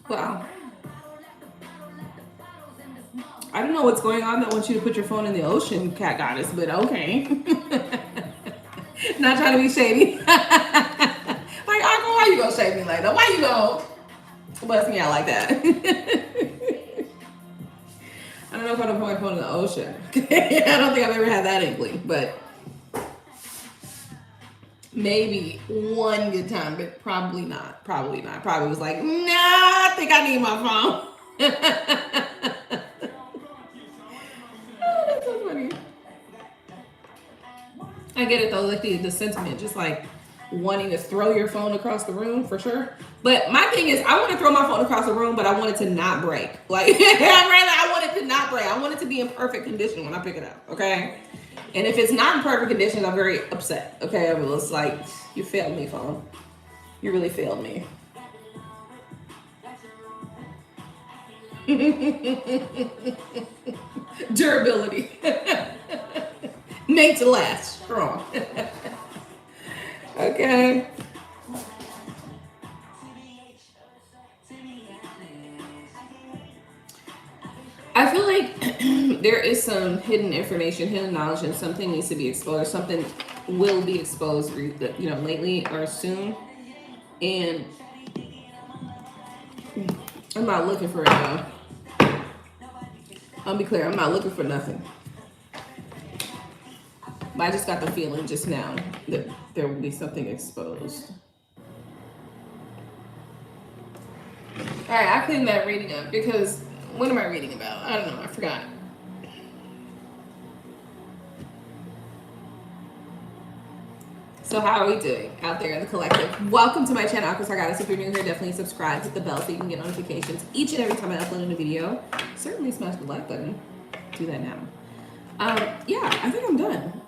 Wow. I don't know what's going on that wants you to put your phone in the ocean, cat goddess, but okay. Not trying to be shady. Like, Aqua, why you gonna shade me like that? Why you gonna bust me out like that? I don't know if I'm gonna put my phone in the ocean. I don't think I've ever had that inkling, but maybe one good time, but probably not. Probably not. Probably was like, nah, I think I need my phone. Oh, that's so funny. I get it though, like the sentiment, just like wanting to throw your phone across the room for sure. But my thing is, I want to throw my phone across the room, but I want it to not break. Like, I want it to not break. I want it to be in perfect condition when I pick it up, okay? And if it's not in perfect condition, I'm very upset, okay? I mean, it's like, you failed me, phone. You really failed me. Durability. Made to last. Strong. Okay. I feel like there is some hidden information, hidden knowledge, and something needs to be exposed. Something will be exposed, lately or soon. And I'm not looking for it though. I'll be clear, I'm not looking for nothing. But I just got the feeling just now that there will be something exposed. Alright, I cleaned that reading up because what am I reading about? I don't know, I forgot. So how are we doing out there in the collective? Welcome to my channel, AquaStarGoddess. If you're new here, definitely subscribe, hit the bell so you can get notifications each and every time I upload a new video. Certainly smash the like button. Do that now. Yeah, I think I'm done.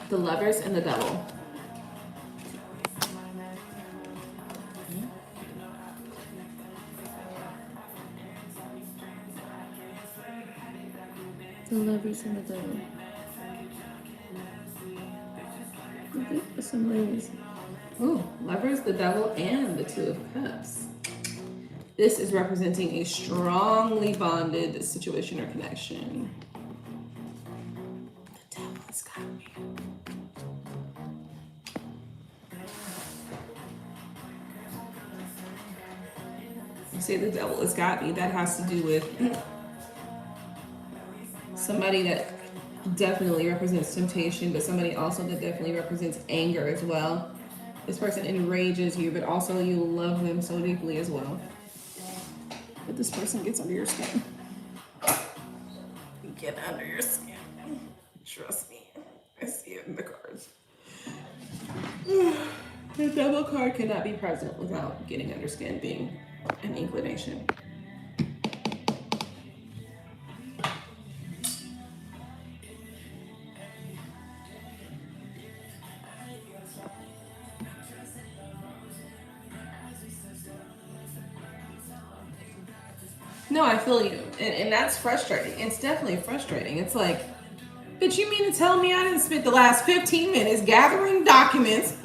The Lovers and the Devil. The Lovers and the Devil. For some reason. Oh, Lovers, the Devil, and the Two of Cups. This is representing a strongly bonded situation or connection. The Devil has got me. You say the Devil has got me. That has to do with somebody that definitely represents temptation, but somebody also that definitely represents anger as well. This person enrages you, but also you love them so deeply as well. But this person gets under your skin. Get under your skin. Trust me. I see it in the cards. The Devil card cannot be present without getting under skin being an inclination. No, I feel you. And that's frustrating. It's definitely frustrating. It's like, bitch, you mean to tell me I didn't spend the last 15 minutes gathering documents,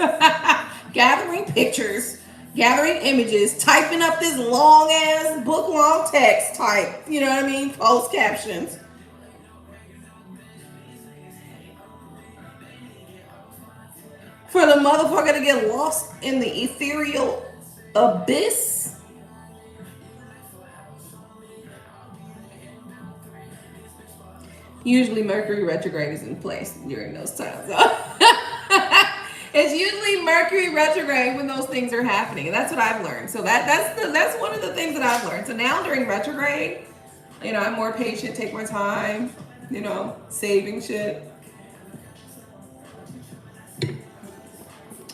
gathering pictures, gathering images, typing up this long ass book long text type, you know what I mean? Post captions. For the motherfucker to get lost in the ethereal abyss. Usually Mercury retrograde is in place during those times. It's usually Mercury retrograde when those things are happening. And that's what I've learned. So that's one of the things that I've learned. So now during retrograde, I'm more patient, take my time, saving shit.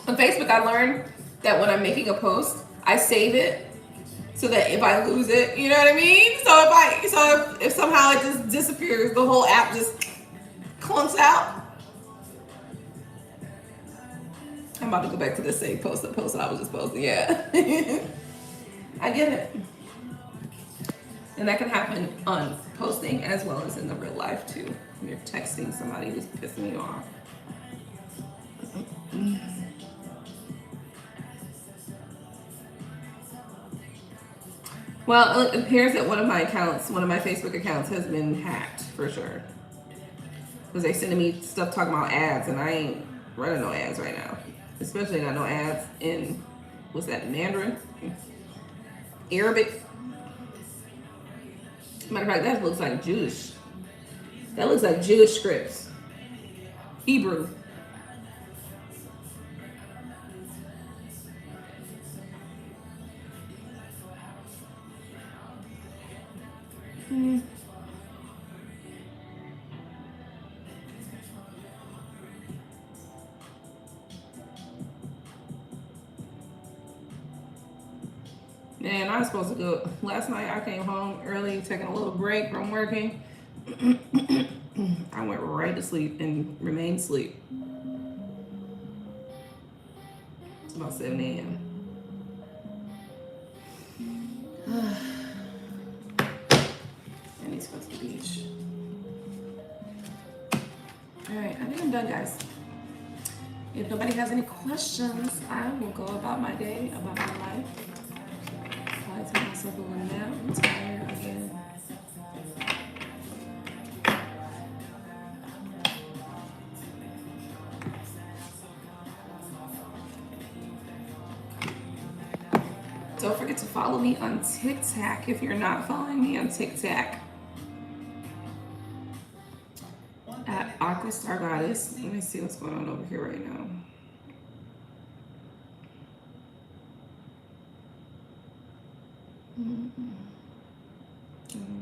On Facebook, I learned that when I'm making a post, I save it so that if I lose it, you know what I mean? So if somehow it just disappears, the whole app just clunks out. I'm about to go back to the same post that I was just posting. Yeah. I get it. And that can happen on posting as well as in the real life too. When you're texting somebody who's pissing you off. Well, it appears that one of my Facebook accounts has been hacked for sure. Because they sending me stuff talking about ads, and I ain't running no ads right now. Especially not no ads in, what's that, Mandarin? Arabic? Matter of fact, that looks like Jewish. That looks like Jewish scripts. Hebrew. Man, I was supposed to go. Last night I came home early, taking a little break from working. I went right to sleep and remained asleep. It's about 7 a.m. I need to go to the beach. Alright, I think I'm done, guys. If nobody has any questions, I will go about my day, about my life. I take myself a little nap. I'm tired again. Don't forget to follow me on TikTok if you're not following me on TikTok. At AquaStarGoddess. Let me see what's going on over here right now.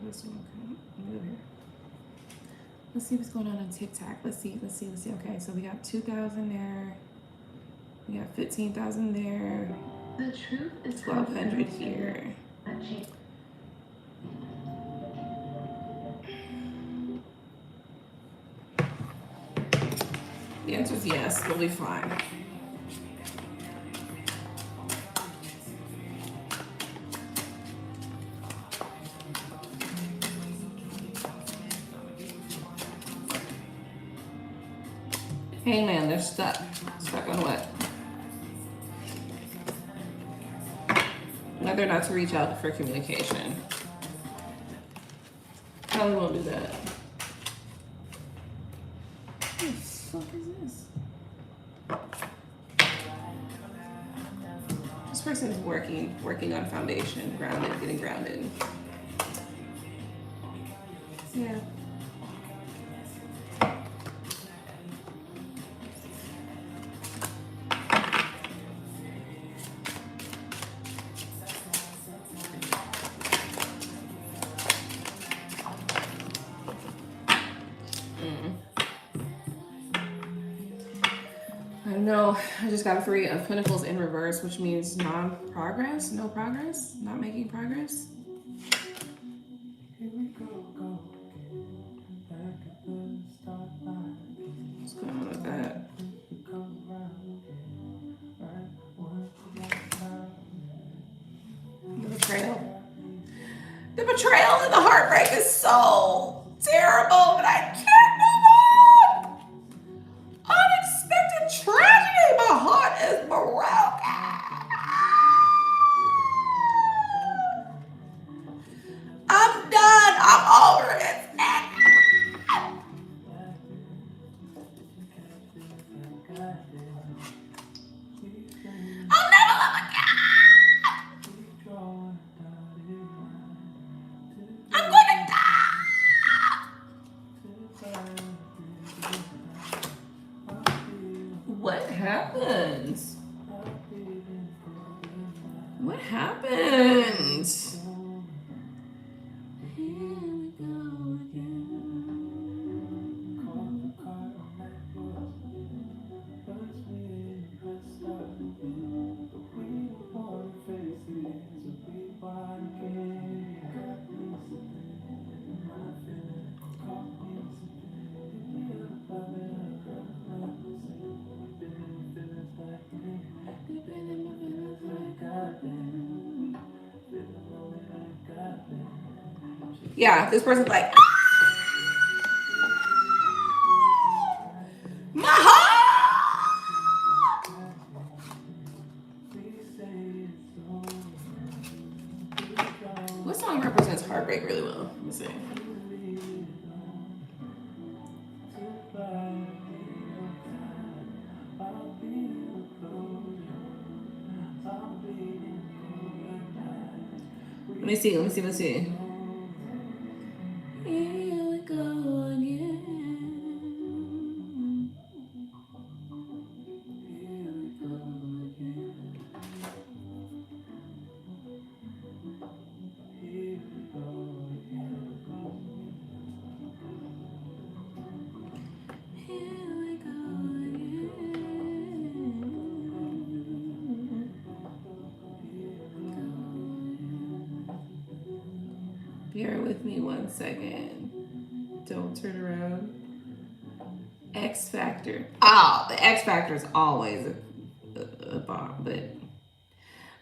This one. Okay. Let's see what's going on TikTok. Let's see. Okay, so we got 2,000 there. We got 15,000 there.
The truth is
1,200 here. The answer is yes. We'll be fine. Hey man, they're stuck. Stuck on what? Whether or not to reach out for communication. Probably won't do that. What the fuck is this? This person is working on foundation, getting grounded. Yeah. No, I just got a 3 of Pentacles in reverse, which means no progress, not making progress. What's going on with that? The betrayal. The betrayal and the heartbreak is so terrible, but I can't move on. Unexpected tragedy. My heart is broken. I'm done. I'm over it. I'll never love again. I'm going to die. What happened? What happened? Yeah, this person's like, my heart. What song represents heartbreak really well? Let me see. Let me see. Here we go again. Bear with me 1 second. Don't turn around. X Factor. Oh, the X Factor is always a bomb, but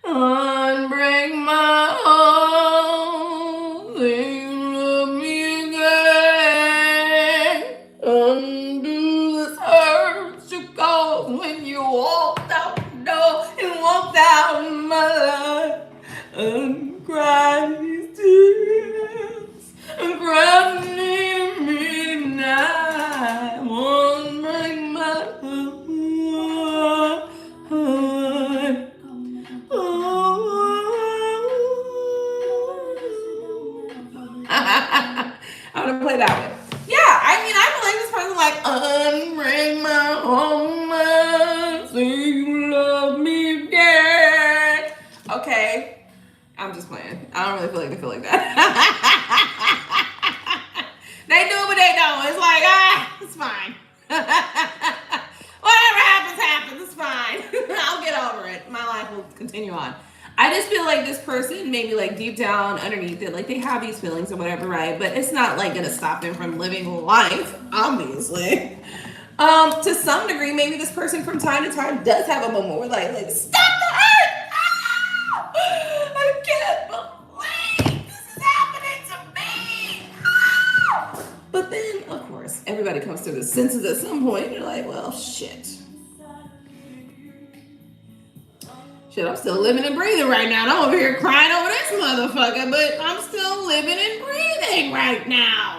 unbreak my heart, then love me again. Undo this hurt you caused when you walked out the door and walked out of my life. Uncry these tears, uncry me tonight. Won't break my heart. I'm gonna play that one. Yeah, I mean, I feel like this person like unbreak my heart, say you love me again. Okay, I'm just playing. I don't really feel like they feel like that. They do, but they don't. It's like, it's fine. Whatever happens, it's fine. I'll get over it. My life will continue on. I just feel like this person, maybe like deep down underneath it, like they have these feelings or whatever, right? But it's not like gonna stop them from living life, obviously. To some degree, maybe this person from time to time does have a moment where like stop the hurt! Ah! I can't believe this is happening to me! Ah! But then, of course, everybody comes to their senses at some point, and you're like, well, shit. Shit, I'm still living and breathing right now. And I'm over here crying over this motherfucker, but I'm still living and breathing right now.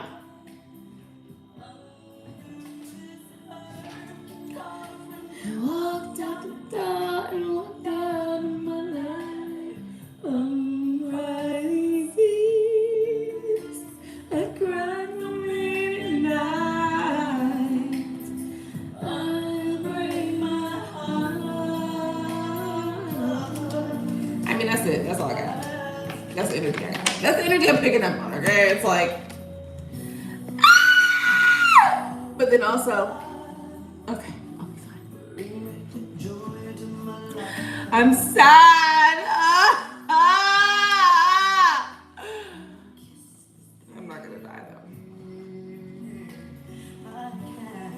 I walked out the door and walked out of my life. Unrises, I cried for many nights. I break my heart. I mean, that's it. That's all I got. That's the energy I got. That's the energy I'm picking up on, okay? It's like, but then also, okay, I'll be fine. I'm sad. I'm not gonna die though.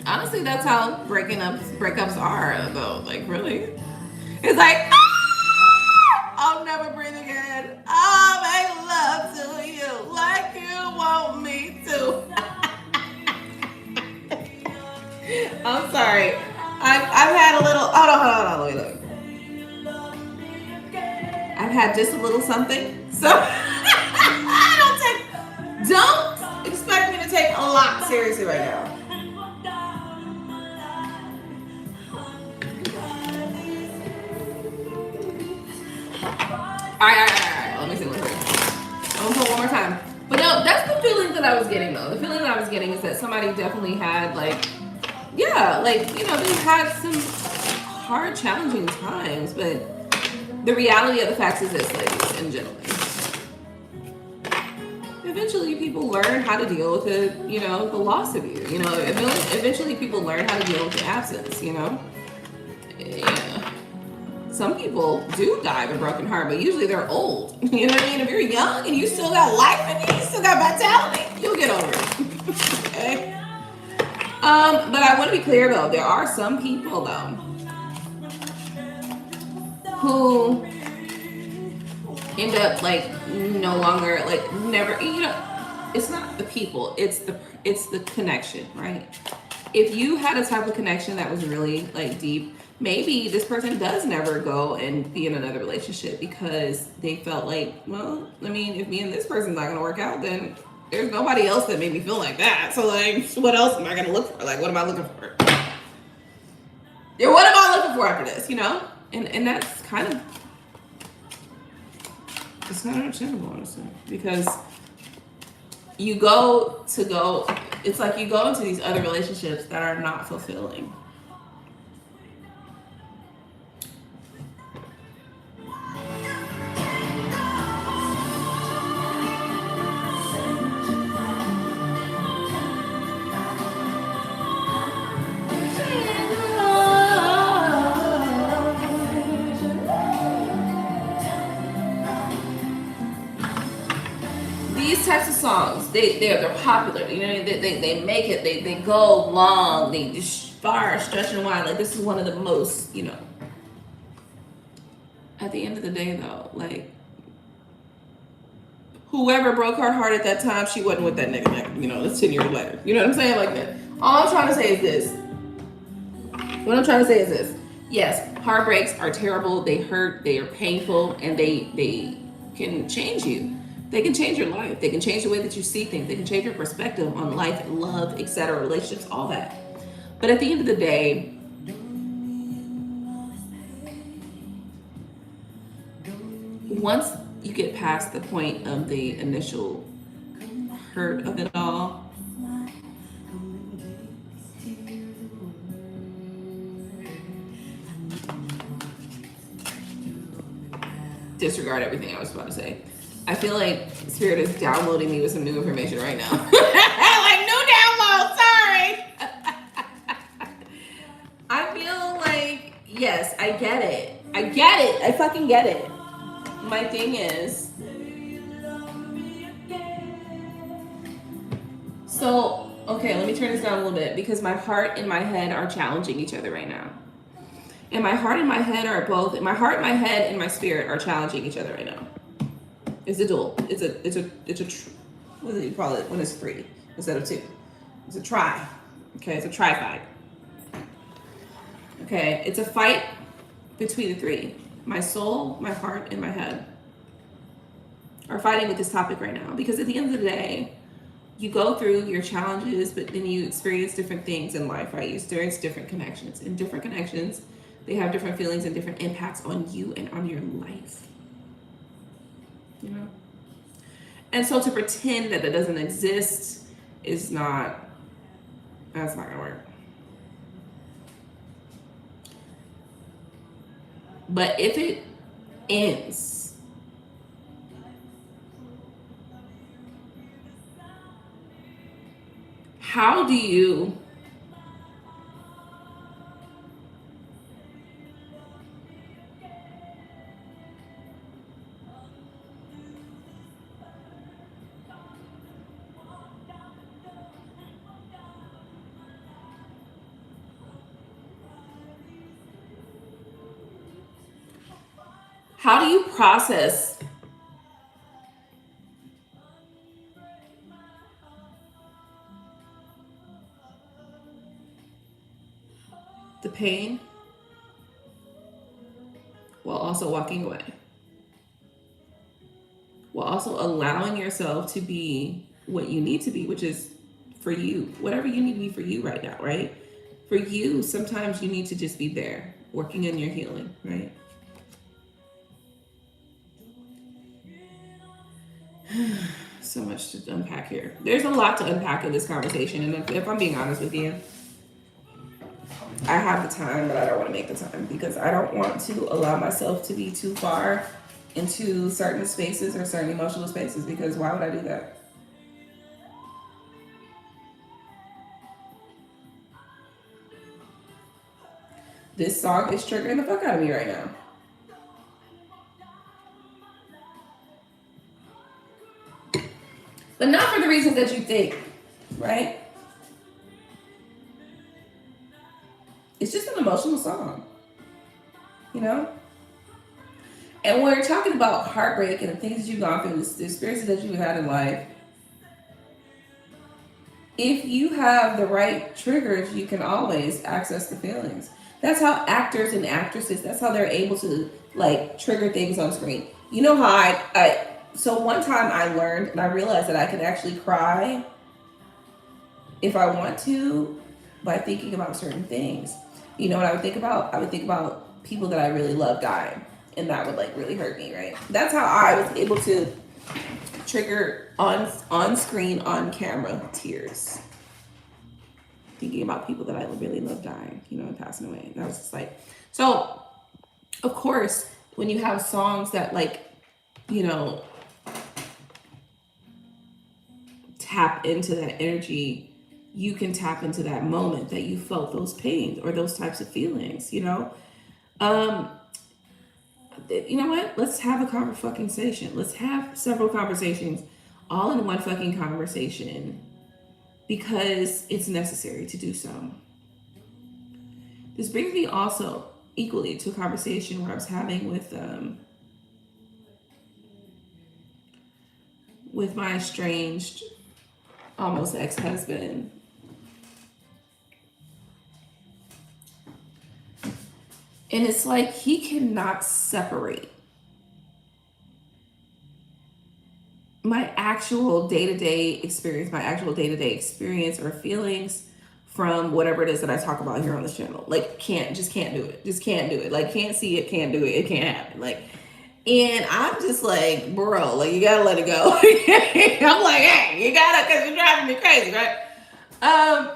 Honestly, that's how breakups are though. Like, really? It's like, I'll never breathe again. I'll make love to you like you want me to. I'm sorry. I've had a little. Hold on. Look. I've had just a little something. So don't expect me to take a lot seriously right now. All right. Let me see. I'm gonna put one more time. But no, that's the feeling that I was getting though. The feeling that I was getting is that somebody definitely had like, yeah, like, you know, they've had some hard, challenging times, but the reality of the facts is this, ladies and gentlemen. Eventually people learn how to deal with it, you know, the loss of you, you know, eventually people learn how to deal with the absence, you know. Yeah. Some people do die of a broken heart, but usually they're old. You know what I mean? If you're young and you still got life in you, you still got vitality, you'll get over it. Okay? But I want to be clear though, there are some people though who end up like no longer, like never, you know, it's not the people, it's the connection, right? If you had a type of connection that was really like deep, maybe this person does never go and be in another relationship because they felt like, well, I mean, if me and this person's not gonna work out, then there's nobody else that made me feel like that. So like, what else am I gonna look for? Like, what am I looking for? Yeah, what am I looking for after this? You know, and that's kind of, it's not understandable, honestly, because you it's like you go into these other relationships that are not fulfilling. These types of songs, they're popular. You know, they make it. They go long. They just far, stretch and wide. Like this is one of the most, you know. At the end of the day, though, like whoever broke her heart at that time, she wasn't with that nigga. You know, it's 10 years later. You know what I'm saying? Like that. All I'm trying to say is this. What I'm trying to say is this. Yes, heartbreaks are terrible. They hurt. They are painful, and they can change you. They can change your life. They can change the way that you see things. They can change your perspective on life, love, etc., relationships, all that. But at the end of the day, once you get past the point of the initial hurt of it all, disregard everything I was about to say. I feel like Spirit is downloading me with some new information right now. Like new download, sorry. I feel like, yes, I get it. I get it. I fucking get it. My thing is, so, okay, let me turn this down a little bit because my heart and my head are challenging each other right now. And my heart and my head are both, my heart, my head, and my spirit are challenging each other right now. It's a duel. It's a what do you call it when it's 3 instead of 2? It's a try. Okay, it's a try fight. Okay, it's a fight between the 3. My soul, my heart, and my head are fighting with this topic right now because at the end of the day, you go through your challenges, but then you experience different things in life, right? You experience different connections. And different connections, they have different feelings and different impacts on you and on your life. You know? And so to pretend that doesn't exist is not, that's not gonna work. But if it ends, how do you process the pain while also walking away? While also allowing yourself to be what you need to be, which is for you, whatever you need to be for you right now, right? For you, sometimes you need to just be there, working on your healing, right? So much to unpack here. There's a lot to unpack in this conversation, and if I'm being honest with you, I have the time, but I don't want to make the time because I don't want to allow myself to be too far into certain spaces or certain emotional spaces because why would I do that? This song is triggering the fuck out of me right now. But not for the reasons that you think, right? It's just an emotional song, you know? And when we're talking about heartbreak and the things that you've gone through, the experiences that you've had in life, if you have the right triggers, you can always access the feelings. That's how actors and actresses, that's how they're able to like trigger things on screen. You know how so one time I learned and I realized that I could actually cry if I want to by thinking about certain things. You know what I would think about? I would think about people that I really love dying, and that would like really hurt me, right? That's how I was able to trigger on screen, on camera tears, thinking about people that I really love dying, you know, and passing away. And I was just like, so of course, when you have songs that like, you know, tap into that energy, you can tap into that moment that you felt those pains or those types of feelings, you know. Um, you know what? Let's have a conversation. Let's have several conversations all in one fucking conversation because it's necessary to do so. This brings me also equally to a conversation where I was having with my estranged, almost ex-husband. And it's like he cannot separate my actual day-to-day experience or feelings from whatever it is that I talk about here on this channel. Like can't do it. Just can't do it. Like can't see it, can't do it. It can't happen. Like, and I'm just like, bro, like you gotta let it go. I'm like, hey, you gotta, cause you're driving me crazy, right? Um,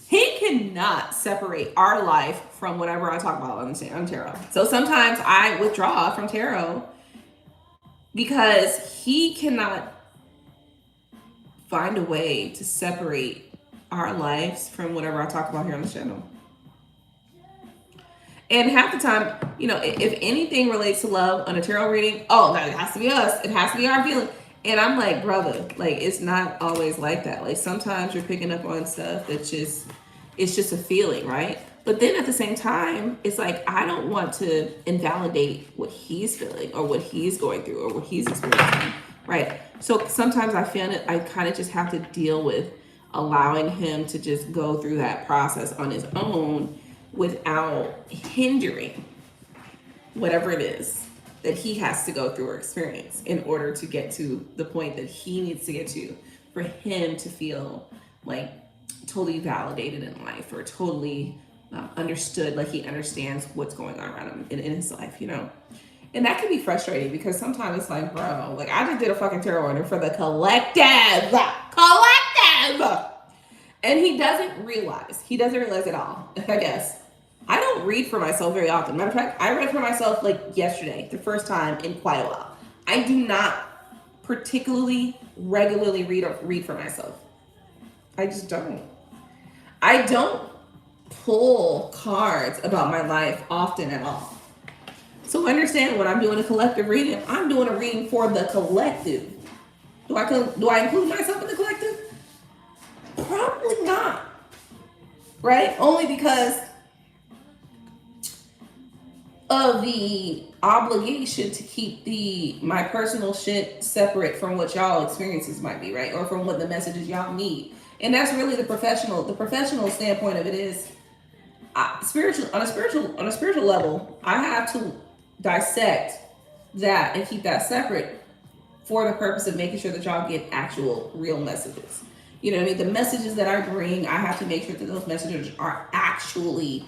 he cannot separate our life from whatever I talk about on tarot. So sometimes I withdraw from tarot because he cannot find a way to separate our lives from whatever I talk about here on the channel. And half the time, you know, if anything relates to love on a tarot reading, oh, no, it has to be us. It has to be our feeling. And I'm like, brother, like it's not always like that. Like sometimes you're picking up on stuff that's just, it's just a feeling, right? But then at the same time, it's like I don't want to invalidate what he's feeling or what he's going through or what he's experiencing, right? So sometimes I feel it, I kind of just have to deal with allowing him to just go through that process on his own without hindering whatever it is that he has to go through or experience in order to get to the point that he needs to get to for him to feel like totally validated in life or totally understood, like he understands what's going on around him in his life, you know. And that can be frustrating because sometimes it's like, bro, like I just did a fucking tarot order for the collective, and he doesn't realize at all, I guess. I don't read for myself very often. Matter of fact, I read for myself like yesterday, the first time in quite a while. I do not particularly regularly read for myself. I just don't. I don't pull cards about my life often at all. So understand when I'm doing a collective reading, I'm doing a reading for the collective. Do I include myself in the collective? Probably not. Right? Only because of the obligation to keep my personal shit separate from what y'all experiences might be, right? Or from what the messages y'all need. And that's really the professional standpoint of it is on a spiritual level, I have to dissect that and keep that separate for the purpose of making sure that y'all get actual real messages. You know what I mean? The messages that I bring, I have to make sure that those messages are actually,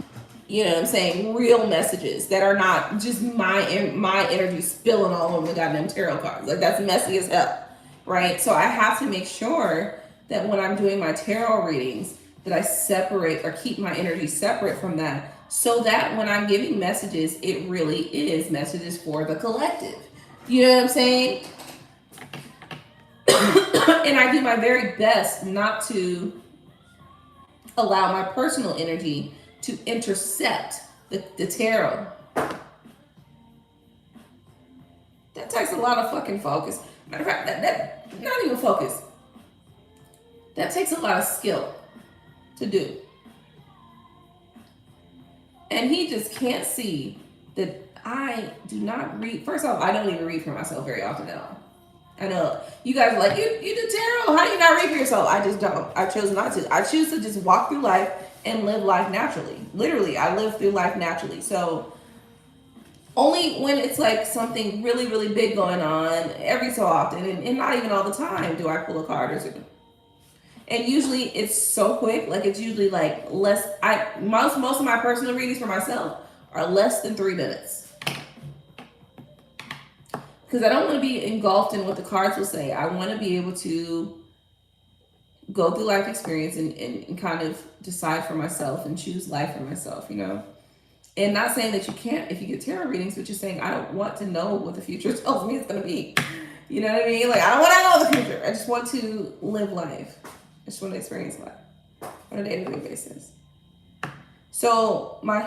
you know what I'm saying, real messages that are not just my energy spilling all over the goddamn tarot cards. Like that's messy as hell, right? So I have to make sure that when I'm doing my tarot readings, that I separate or keep my energy separate from that, so that when I'm giving messages, it really is messages for the collective. You know what I'm saying? And I do my very best not to allow my personal energy to intercept the tarot. That takes a lot of fucking focus. Matter of fact, that not even focus. That takes a lot of skill to do. And he just can't see that I do not read. First off, I don't even read for myself very often at all. I know you guys are like, you do tarot. How do you not read for yourself? I just don't. I chose not to. I choose to just walk through life and live life naturally. Literally, I live through life naturally. So only when it's like something really, really big going on, every so often, and not even all the time, do I pull a card or something. And usually it's so quick. Like it's usually like less. Most of my personal readings for myself are less than 3 minutes because I don't want to be engulfed in what the cards will say. I want to be able to go through life experience and kind of decide for myself and choose life for myself, you know? And not saying that you can't if you get tarot readings, but just saying I don't want to know what the future tells me it's going to be. You know what I mean? Like, I don't want to know the future. I just want to live life. I just want to experience life on a day-to-day basis. So my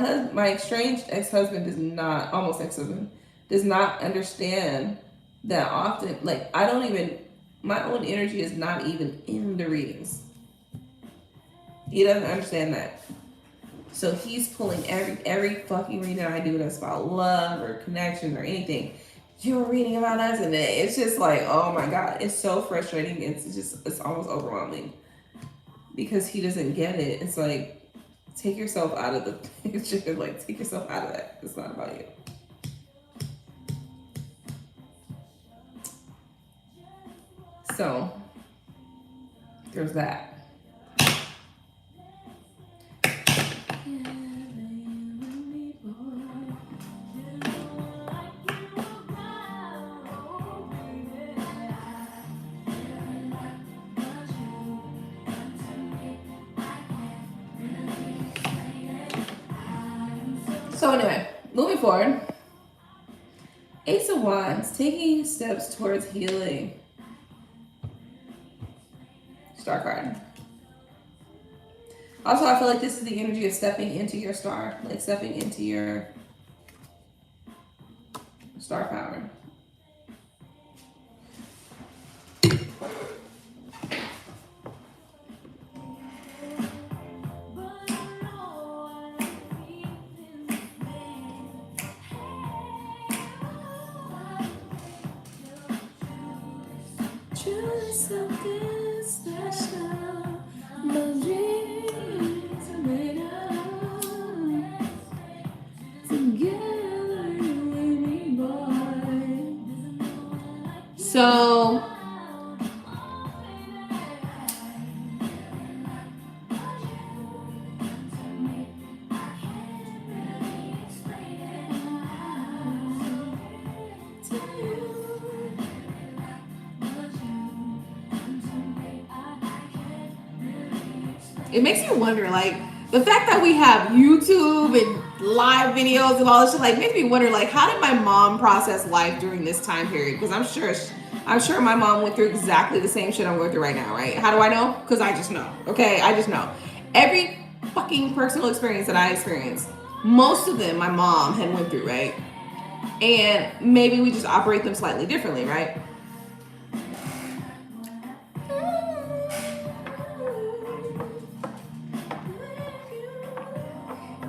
estranged ex-husband does not, almost ex-husband, does not understand that often. Like, I don't even, my own energy is not even in the readings. He doesn't understand that. So he's pulling every fucking reading I do that's about love or connection or anything. You're reading about us, and it's just like, oh my god, it's so frustrating. It's almost overwhelming because he doesn't get it. It's like, take yourself out of the picture. Like, take yourself out of that. It's not about you. So there's that. So anyway, moving forward. Ace of Wands, taking steps towards healing. Star card. Also, I feel like this is the energy of stepping into your star, like stepping into your star power. So it makes me wonder, like, the fact that we have YouTube and live videos and all this shit, like, makes me wonder, like, how did my mom process life during this time period? Because I'm sure my mom went through exactly the same shit I'm going through right now, right? How do I know? Because I just know, okay? I just know. Every fucking personal experience that I experienced, most of them my mom had went through, right? And maybe we just operate them slightly differently, right?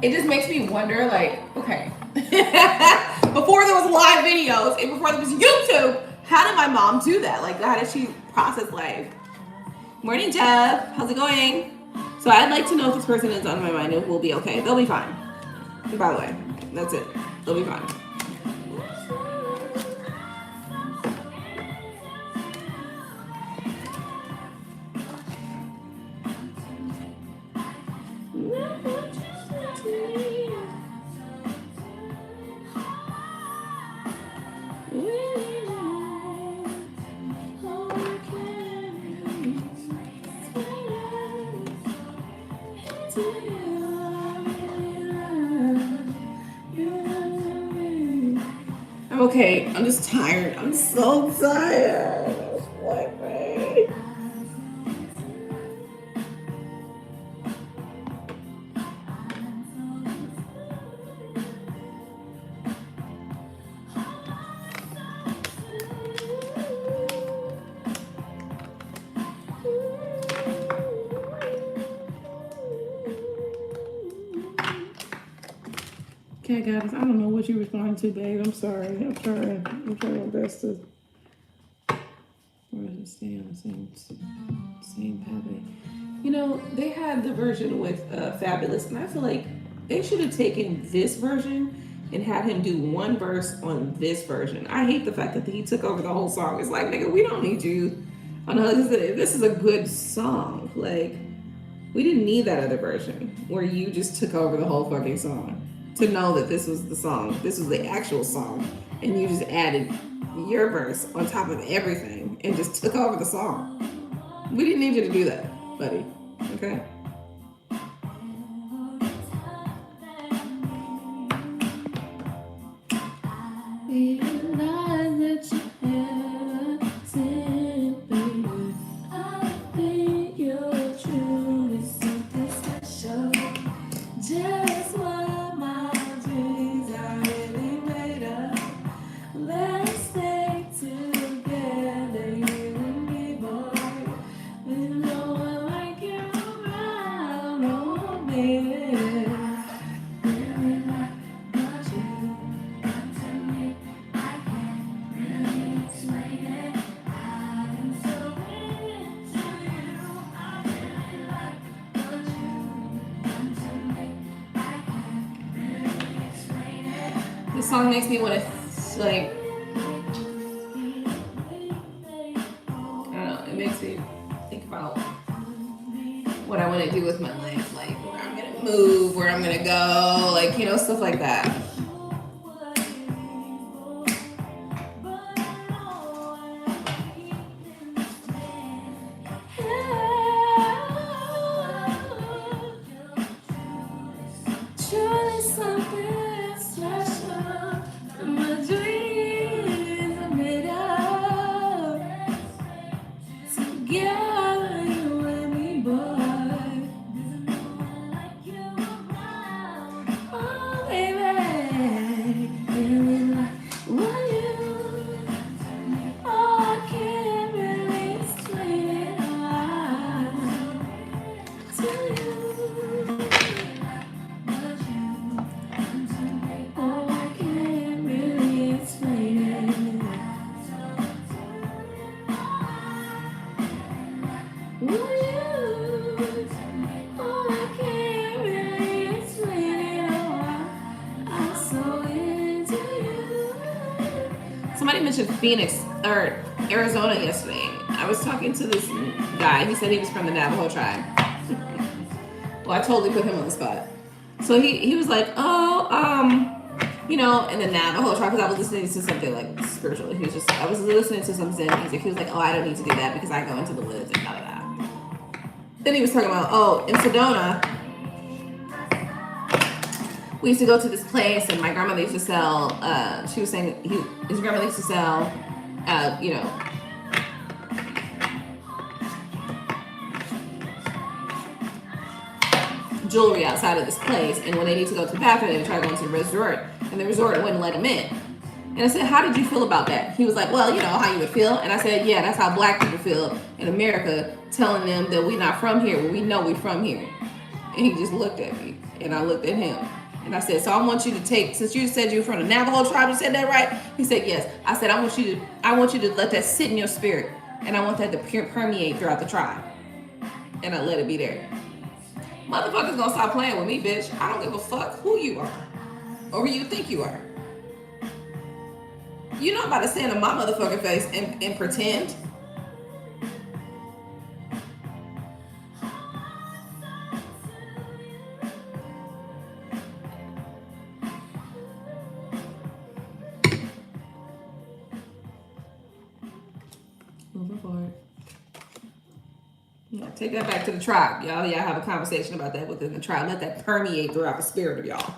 It just makes me wonder, like, okay, before there was live videos and before there was YouTube, how did my mom do that? Like, how did she process life? Morning, Jeff. How's it going? So I'd like to know if this person is on my mind and will be okay. They'll be fine. By the way, that's it. They'll be fine. I'm okay. I'm just tired. I'm so tired. Like, me. Okay, guys, I don't know what you responded to, babe. I'm sorry. I'm trying my best to stay on the same pathway. You know, they had the version with Fabulous, and I feel like they should have taken this version and had him do one verse on this version. I hate the fact that he took over the whole song. It's like, nigga, we don't need you. I know this is a good song. Like, we didn't need that other version where you just took over the whole fucking song. To know that this was the song, this was the actual song, and you just added your verse on top of everything and just took over the song. We didn't need you to do that, buddy. Okay? This song makes me want to, like, I don't know, it makes me think about what I want to do with my life, like where I'm going to move, where I'm going to go, like, you know, stuff like that. Somebody mentioned Phoenix or Arizona yesterday. I was talking to this guy. He said he was from the Navajo tribe. Well, I totally put him on the spot. So he was like, you know, in the Navajo tribe, because I was listening to something like spiritual. I was listening to some Zen music. He was like, oh, I don't need to do that because I go into the woods and blah, blah, blah. Then he was talking about, oh, in Sedona, we used to go to this place, and my grandmother used to sell. She was saying his grandmother used to sell, you know, jewelry outside of this place. And when they need to go to the bathroom, they would try going to the resort, and the resort wouldn't let them in. And I said, how did you feel about that? He was like, well, you know how you would feel. And I said, yeah, that's how black people feel in America, telling them that we're not from here, but we know we're from here. And he just looked at me, and I looked at him. And I said, so I want you to take, since you said you were from the Navajo tribe, you said that right? He said, yes. I said, I want you to let that sit in your spirit. And I want that to permeate throughout the tribe. And I let it be there. Motherfuckers gonna stop playing with me, bitch. I don't give a fuck who you are or who you think you are. You're not about to stand in my motherfucking face and pretend. Moving forward. Yeah, take that back to the tribe. Y'all have a conversation about that within the tribe. Let that permeate throughout the spirit of y'all.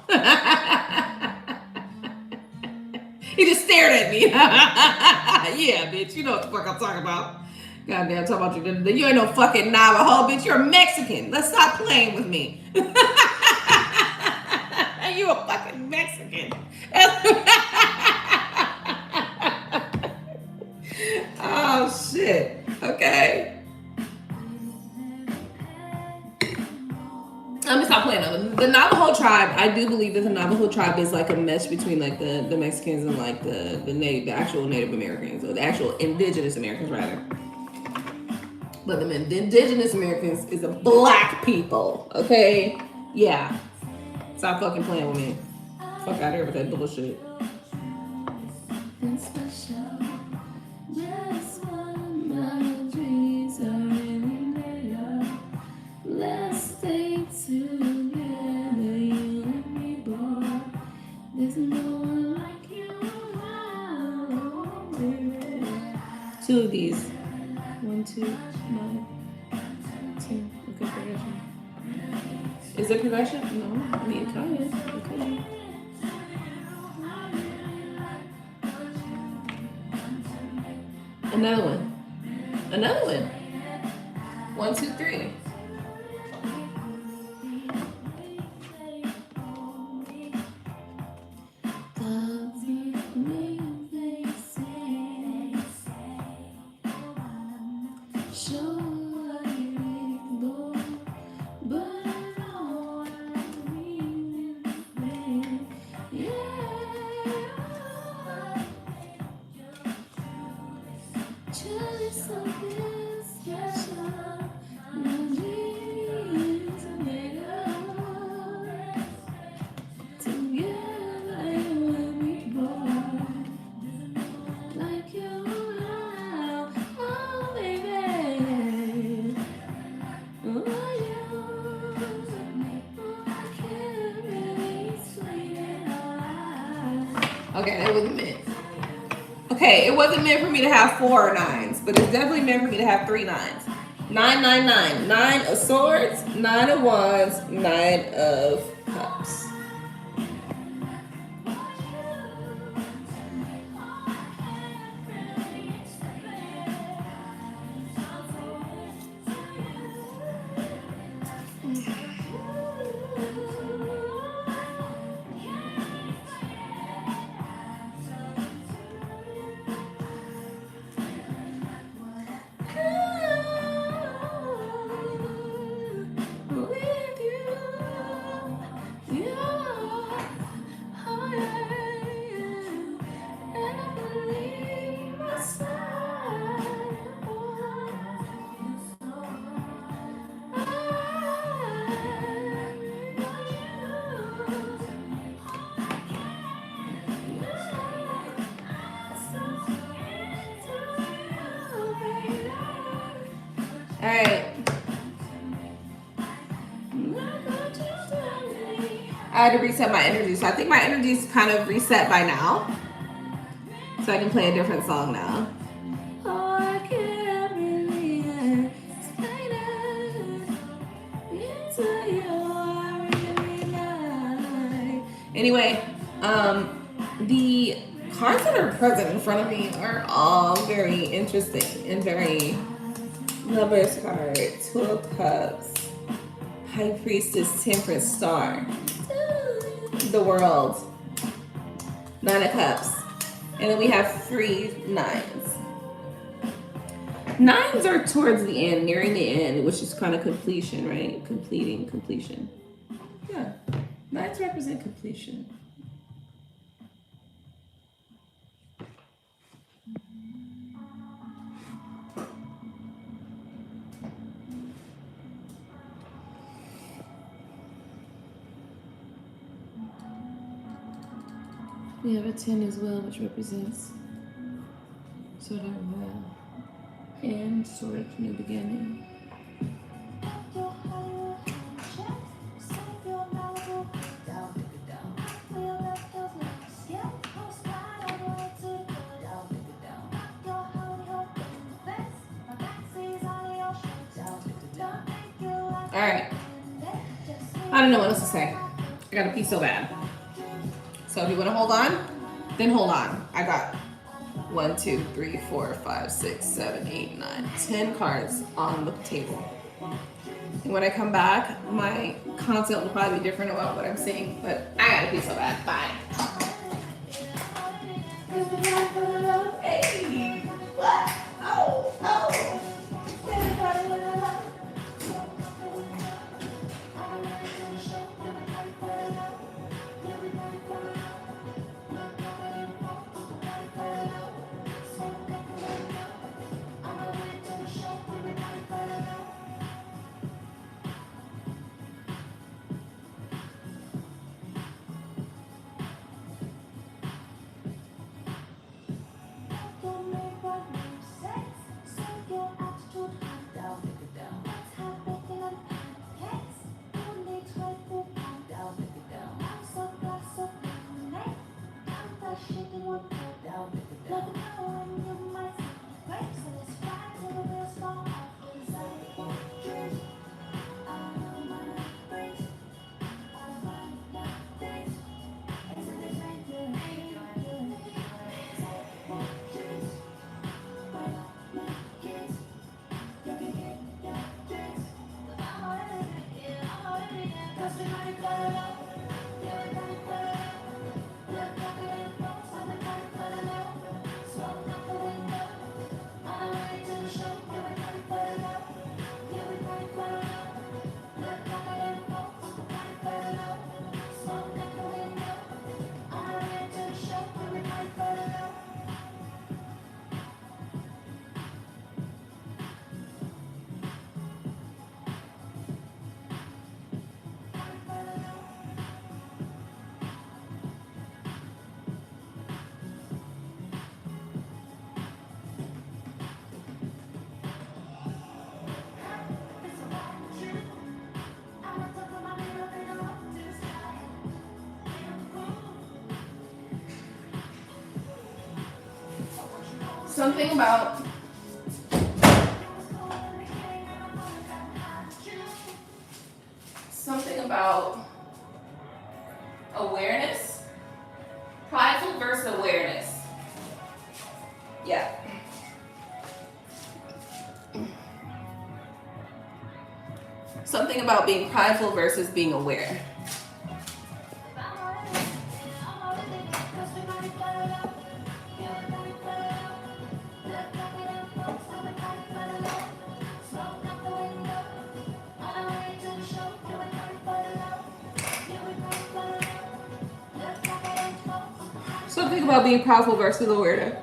He just stared at me. Yeah, bitch. You know what the fuck I'm talking about. Goddamn, talking about you. You ain't no fucking Navajo, bitch. You're a Mexican. Let's stop playing with me. You a fucking Mexican. Oh, shit. Okay. Let me stop playing on the Navajo tribe. I do believe that the Navajo tribe is like a mesh between like the Mexicans and like the actual Native Americans, or the actual indigenous Americans rather. But the indigenous Americans is a black people, okay? Yeah. Stop fucking playing with me. Fuck out of here with that bullshit. Let's stay together, you and me, boy. There's no one like you around, baby. Two of these. 1, 2, 9, 10. Okay, progression. Is there progression? No. I mean, kind of. Okay. Another one. Another one. 1, 2, 3. Okay, that wasn't meant. Okay, it wasn't meant for me to have 4 9s, but it's definitely meant for me to have 3 9s. 9, 9, 9. 9 of swords, 9 of wands, 9 of cups. All right. I had to reset my energy, so I think my energy is kind of reset by now. So I can play a different song now. Anyway, the cards that are present in front of me are all very interesting and very Lover's card, 2 of Cups, High Priestess, Temperance, Star, the World, 9 of Cups, and then we have 3 9s. 9s are towards the end, nearing the end, which is kind of completion, right? Completion. Yeah, 9s represent completion. We have a 10 as well, which represents sort of end, sort of new beginning. All right. I don't know what else to say. I gotta pee so bad. So if you want to hold on, then hold on. I got 1, 2, 3, 4, 5, 6, 7, 8, 9, 10 cards on the table. And when I come back, my content will probably be different about what I'm saying, but I gotta pee so bad. Bye. Hey, what? Oh. Something about awareness. Prideful versus awareness. Yeah. Something about being prideful versus being aware. Something about being prideful versus awareness.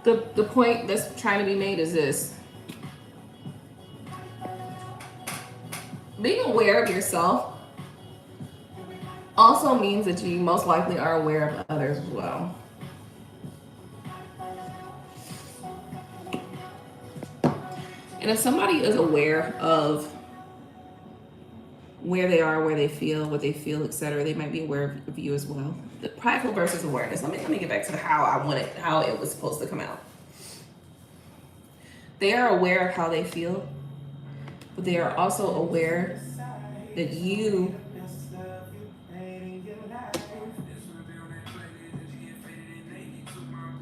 The point that's trying to be made is this. Being aware of yourself also means that you most likely are aware of others as well. And if somebody is aware of where they are, where they feel, what they feel, etc., they might be aware of you as well. The prideful versus awareness. Let me get back to how it was supposed to come out. They are aware of how they feel, but they are also aware that you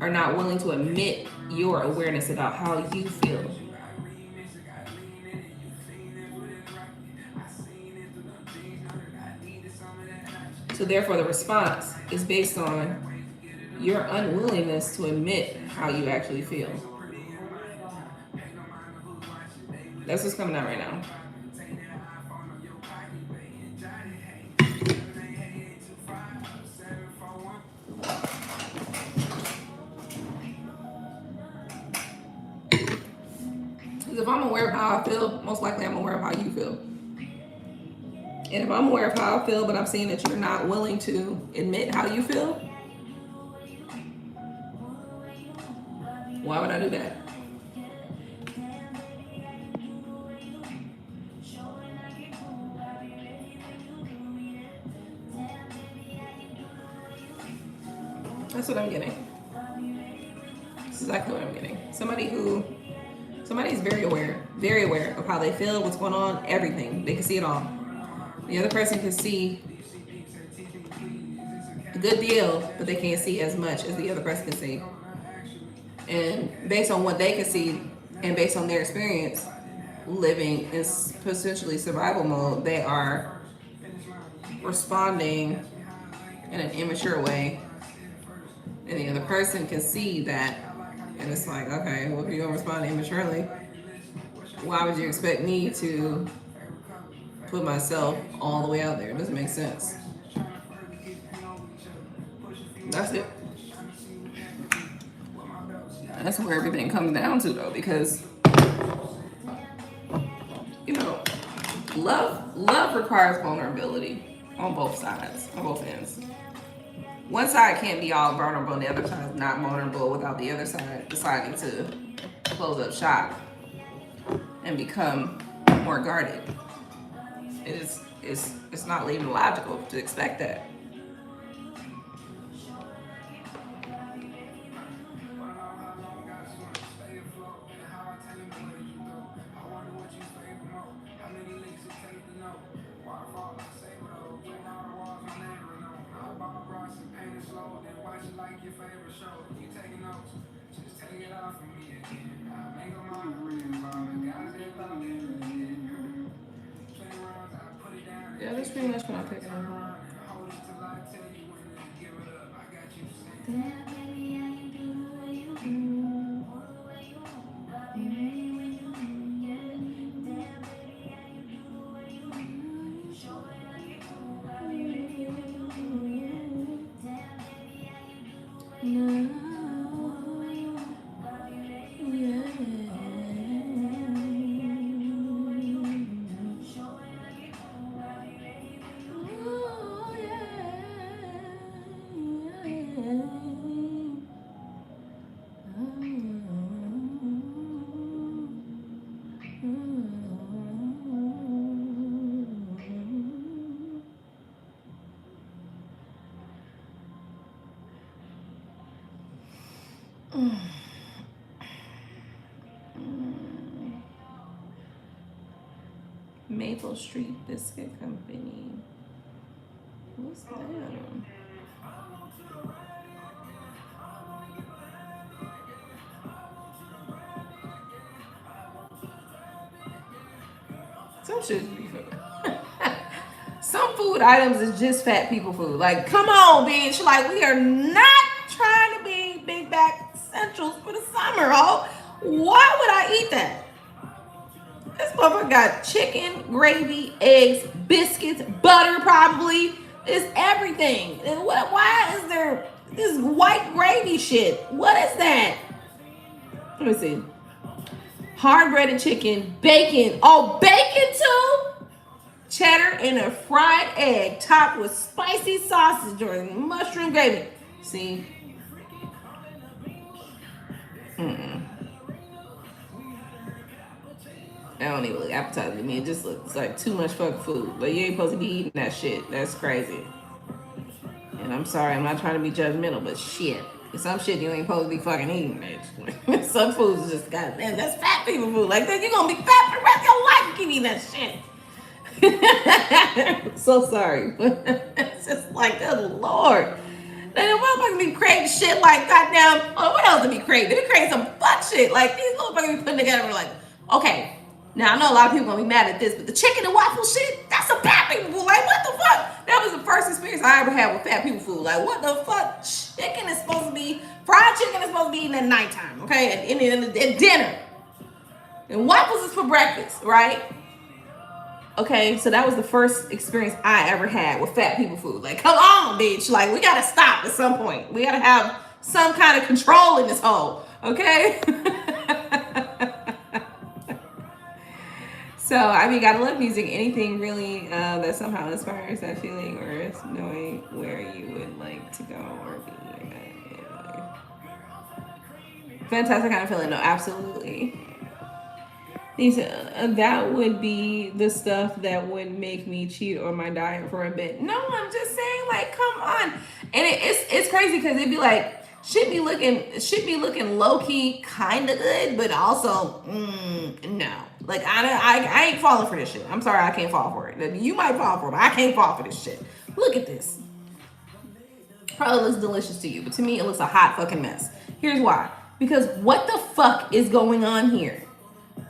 are not willing to admit your awareness about how you feel. So therefore, the response is based on your unwillingness to admit how you actually feel. That's what's coming out right now. Because if I'm aware of how I feel, most likely I'm aware of how you feel. And if I'm aware of how I feel, but I'm seeing that you're not willing to admit how you feel, why would I do that? That's what I'm getting. This is exactly what I'm getting. Somebody's very aware of how they feel, what's going on, everything. They can see it all. The other person can see a good deal, but they can't see as much as the other person can see. And based on what they can see and based on their experience living in potentially survival mode, they are responding in an immature way. And the other person can see that, and it's like, okay, well, if you're gonna respond immaturely, why would you expect me to put myself all the way out there? It doesn't make sense. That's it. That's where everything comes down to, though, because love requires vulnerability on both sides, on both ends. One side can't be all vulnerable and the other side is not vulnerable without the other side deciding to close up shop and become more guarded. It's not even logical to expect that. Yeah, that's pretty much what I'm picking up on. Maple Street Biscuit Company. What's that? Some shit be food. Some food items is just fat people food. Like, come on, bitch. Like, we are not trying to be big back centrals for the summer, oh. Why would I eat that? This motherfucker got chicken, gravy, eggs, biscuits, butter probably. It's everything. And why is there this white gravy shit? What is that? Let me see. Hard breaded chicken, bacon. Oh, bacon too? Cheddar and a fried egg topped with spicy sausage or mushroom gravy. See? That don't even look appetizing to me. It just looks like too much fucking food. Like, you ain't supposed to be eating that shit. That's crazy. And I'm sorry, I'm not trying to be judgmental, but shit. Some shit you ain't supposed to be fucking eating, bitch. Some foods is just, goddamn, that's fat people food. Like, that, you're gonna be fat for the rest of your life if you keep eating that shit. So sorry. It's just like, good lord. Then the motherfuckers be craving shit like goddamn, oh, what else do be craving? They be craving some fuck shit. Like, these motherfuckers be putting together like, okay, now I know a lot of people gonna be mad at this, but the chicken and waffle shit, that's some fat people food. Like, what the fuck? That was the first experience I ever had with fat people food. Like, what the fuck? Chicken is supposed to be, fried chicken is supposed to be eaten at nighttime, okay? At dinner. And waffles is for breakfast, right? Okay, so that was the first experience I ever had with fat people food. Like, come on, bitch. Like, we gotta stop at some point. We gotta have some kind of control in this hole, okay? So, I mean, gotta love music. Anything really that somehow inspires that feeling or is knowing where you would like to go or be. Fantastic kind of feeling. No, absolutely. These that would be the stuff that would make me cheat on my diet for a bit. No, I'm just saying, like, come on. And it's crazy because it'd be like should be looking low key kind of good, but also no. Like, I ain't falling for this shit. I'm sorry, I can't fall for it. You might fall for it, but I can't fall for this shit. Look at this. Probably looks delicious to you, but to me it looks a hot fucking mess. Here's why. Because what the fuck is going on here?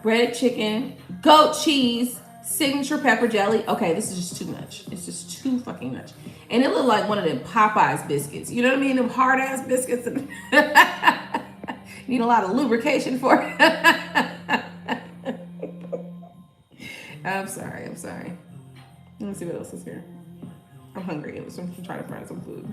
Breaded chicken, goat cheese, signature pepper jelly. Okay, this is just too much. It's just too fucking much. And it looked like one of them Popeyes biscuits. You know what I mean? Them hard ass biscuits. Need a lot of lubrication for it. I'm sorry. Let me see what else is here. I'm hungry. I'm trying to find some food.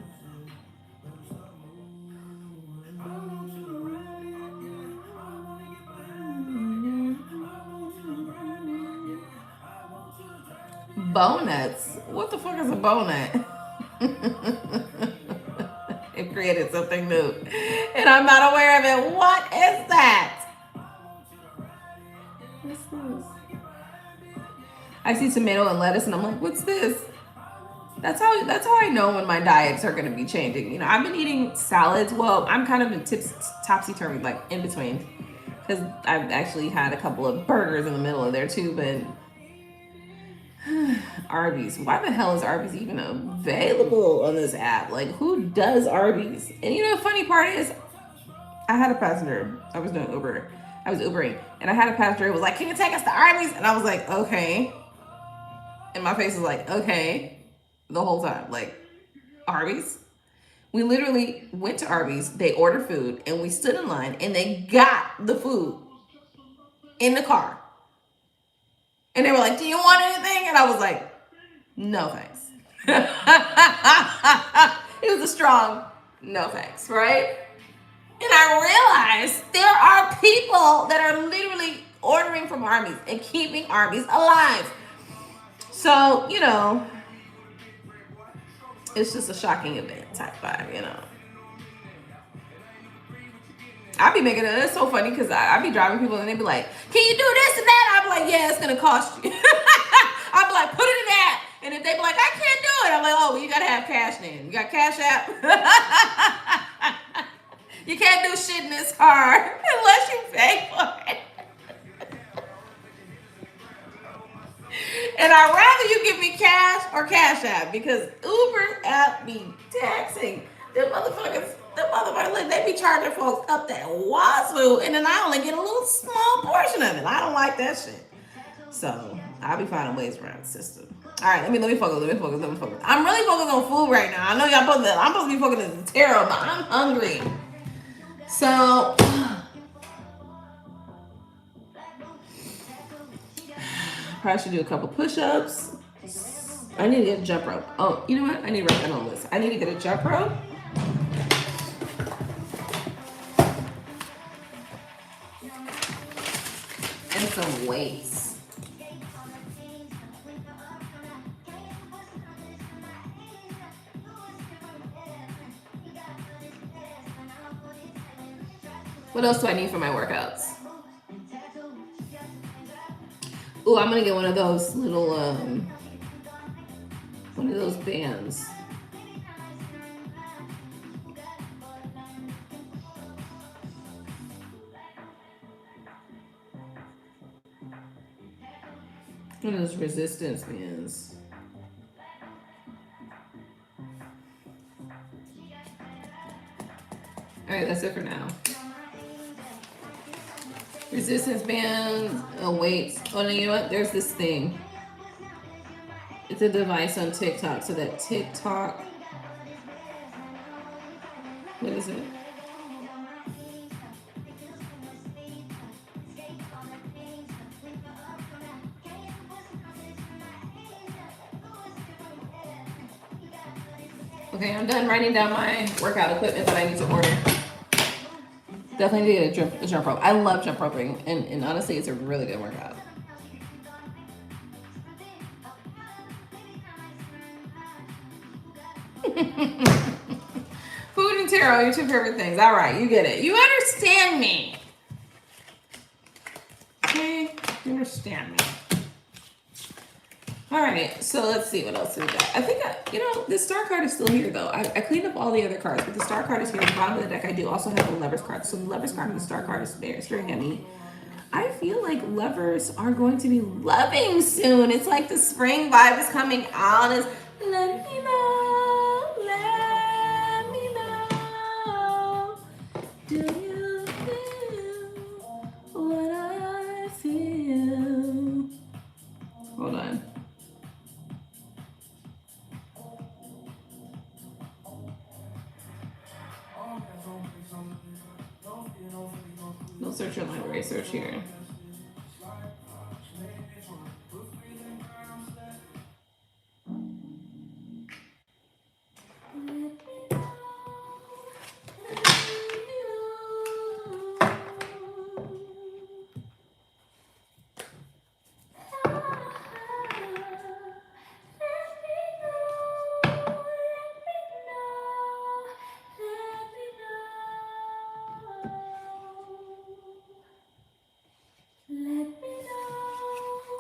Bonuts? What the fuck is a bonut? It created something new. And I'm not aware of it. What is that? What's this? I see tomato and lettuce and I'm like, what's this? That's how I know when my diets are gonna be changing. You know, I've been eating salads. Well, I'm kind of in topsy-turvy, like in between. Because I've actually had a couple of burgers in the middle of there too, but Arby's. Why the hell is Arby's even available on this app? Like, who does Arby's? And you know, the funny part is, I had a passenger. I was doing Uber. I was Ubering, and I had a passenger who was like, "Can you take us to Arby's?" And I was like, "Okay." And my face was like, "Okay," the whole time. Like, Arby's. We literally went to Arby's. They ordered food, and we stood in line, and they got the food in the car. And they were like, "Do you want anything?" And I was like, "No thanks." It was a strong no thanks, right? And I realized there are people that are literally ordering from Arby's and keeping Arby's alive. So, you know, it's just a shocking event type vibe, you know. I be making it. It's so funny because I be driving people and they be like, "Can you do this and that?" I be like, "Yeah, it's gonna cost you." I be like, "Put it in that." And if they be like, "I can't do it," I'm like, "Oh, well, you gotta have cash then. You got CashApp." You can't do shit in this car unless you pay for it. And I'd rather you give me cash or cash app because Uber app be taxing. The motherfuckers, look, they be charging folks up that wazoo, and then I only get a little small portion of it. I don't like that shit. So I'll be finding ways around the system. All right, let me focus. I'm really focused on food right now. I know I'm supposed to be focusing on tarot, but I'm hungry. So probably should do a couple push-ups. I need to get a jump rope. Oh, you know what? I need to write that on the list. I need to get a jump rope. And some weights. What else do I need for my workouts? Ooh, I'm gonna get one of those little one of those bands. One of those resistance bands. All right, that's it for now. Resistance bands, weights. Oh, no, you know what? There's this thing. It's a device on TikTok. So that TikTok. What is it? Okay, I'm done writing down my workout equipment that I need to order. Definitely need to get a jump rope. I love jump roping, and honestly, it's a really good workout. Food and tarot, your two favorite things. All right, you get it. You understand me. Okay, you understand me. All right, so let's see what else we got. I think, the star card is still here, though. I cleaned up all the other cards, but the star card is here. At the bottom of the deck, I do also have the lovers card. So the lovers card and the star card is there. It's very heavy. I feel like lovers are going to be loving soon. It's like the spring vibe is coming out. It's let me know, let me know. Do you feel what I feel? Hold on. No search your library, search here.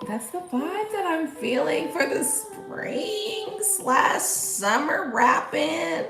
That's the vibe that I'm feeling for the spring/summer wrap-in.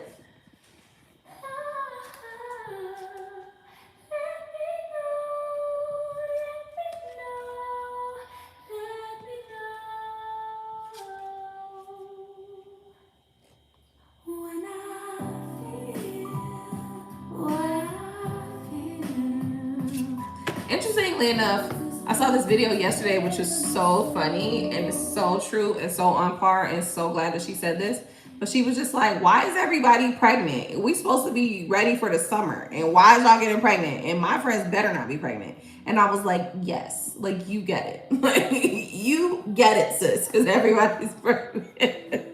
Interestingly enough, I saw this video yesterday, which was so funny and so true and so on par, and so glad that she said this. But she was just like, why is everybody pregnant? We supposed to be ready for the summer, and why is y'all getting pregnant? And my friends better not be pregnant. And I was like, yes, like you get it. Like you get it, sis, because everybody's pregnant.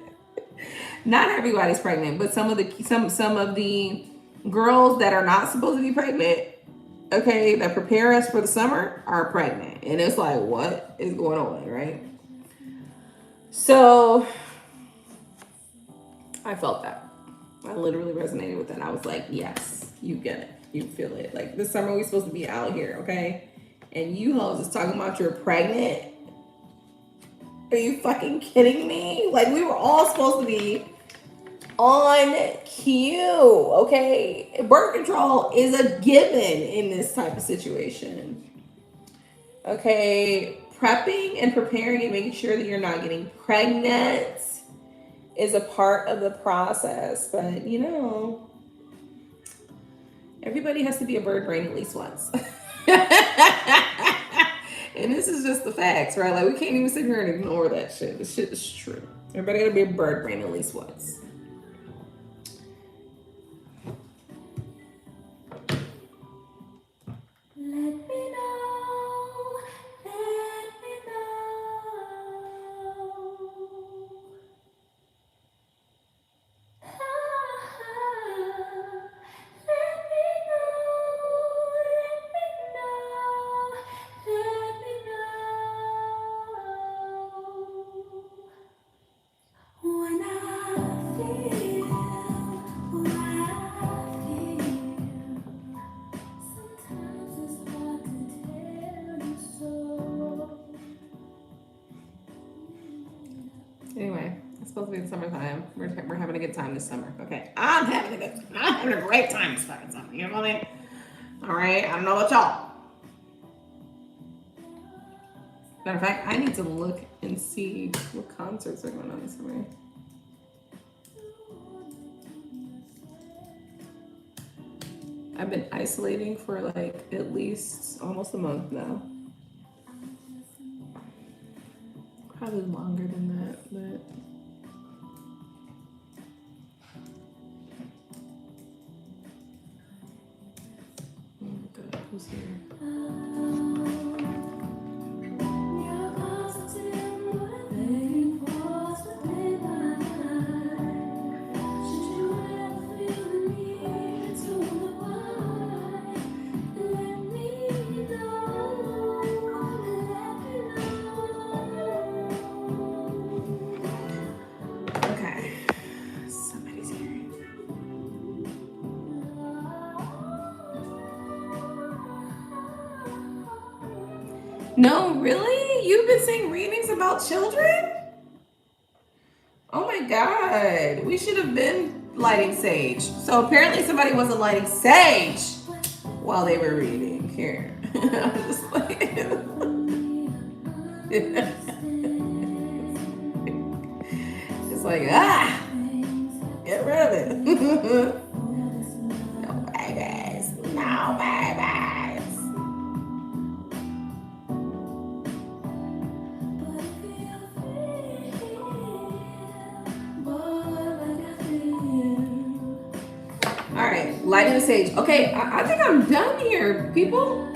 Not everybody's pregnant, but some of the girls that are not supposed to be pregnant, okay, that prepare us for the summer are pregnant. And it's like, what is going on, right? So I felt that. I literally resonated with that. I was like, yes, you get it. You feel it. Like this summer we supposed to be out here, okay? And you hoes is talking about you're pregnant. Are you fucking kidding me? Like we were all supposed to be on cue. Okay, birth control is a given in this type of situation. Okay, prepping and preparing and making sure that you're not getting pregnant is a part of the process. But you know, everybody has to be a bird brain at least once. And this is just the facts, right? Like, we can't even sit here and ignore that shit. This shit is true. Everybody gotta be a bird brain at least once. Let me know. Let me know. When I feel what I feel, sometimes it's hard to tell you so. Anyway, it's supposed to be the summertime. We're having a good time this summer. Okay, I'm having a great time this fucking summer. You know what I mean? All right, I don't know about y'all. Matter of fact, I need to look and see what concerts are going on this summer. I've been isolating for like at least almost a month now. Probably longer than that, but oh God, who's here? No, really? You've been seeing readings about children? Oh my God. We should have been lighting sage. So apparently somebody wasn't lighting sage while they were reading. Here. I'm just like... It's like, get rid of it. No babies. No babies. Lighting the sage. Okay, I think I'm done here, people.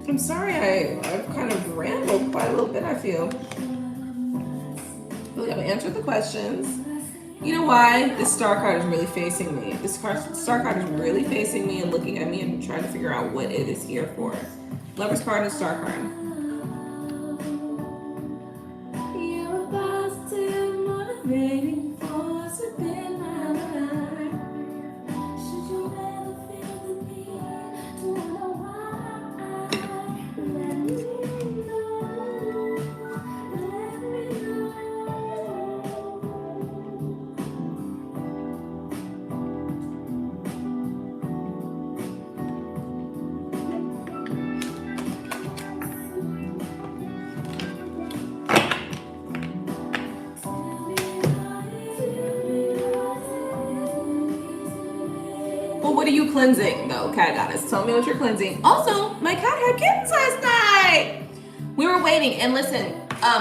I'm sorry I've kind of rambled quite a little bit, I feel. Really, I've answered the questions. You know why? This star card is really facing me. This star card is really facing me and looking at me and trying to figure out what it is here for. Lover's card and star card. You're a positive, motivating force within my life. What are you cleansing though, cat goddess? Tell me what you're cleansing. Also, my cat had kittens last night. We were waiting, and listen,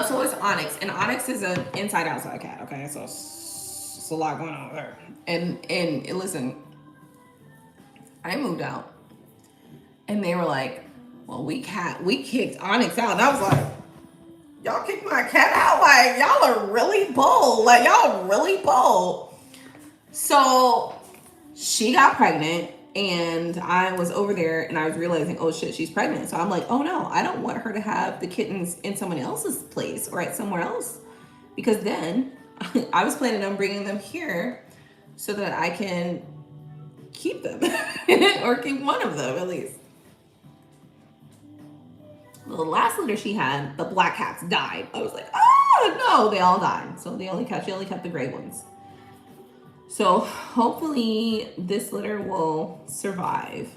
so it's Onyx, and Onyx is an inside-outside cat. Okay, so it's a lot going on with her. And listen, I moved out, and they were like, "Well, we kicked Onyx out," and I was like, "Y'all kicked my cat out? Like, y'all are really bold. Like, y'all really bold." So she got pregnant, and I was over there and I was realizing, oh shit, she's pregnant. So I'm like, oh no, I don't want her to have the kittens in someone else's place or at somewhere else, because then I was planning on bringing them here so that I can keep them or keep one of them at least. The last litter she had, the black cats died. I was like, oh no, they all died. So she only kept the gray ones. So hopefully this litter will survive.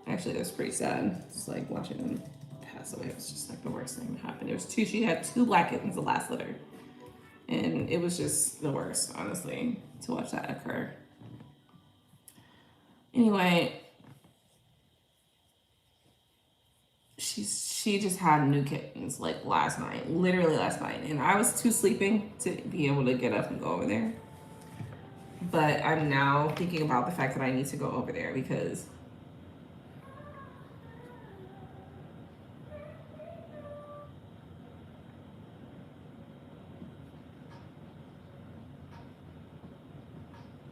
Actually, that's pretty sad. It's like watching them pass away. It was just like the worst thing that happened. There was two. She had two black kittens the last litter, and it was just the worst, honestly, to watch that occur. Anyway, she just had new kittens like last night, literally last night, and I was too sleeping to be able to get up and go over there. But I'm now thinking about the fact that I need to go over there because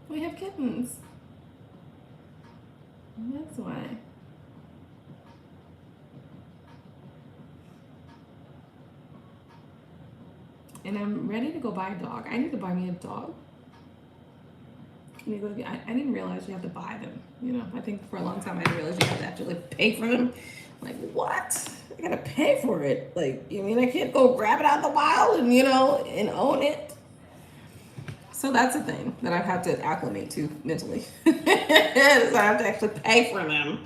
we have kittens. That's why. And I'm ready to go buy a dog. I need to buy me a dog. I didn't realize you have to buy them. You know, I think for a long time I didn't realize you have to actually pay for them. Like, what? I gotta pay for it. Like, you mean I can't go grab it out of the wild and, you know, and own it? So that's a thing that I've had to acclimate to mentally. So I have to actually pay for them.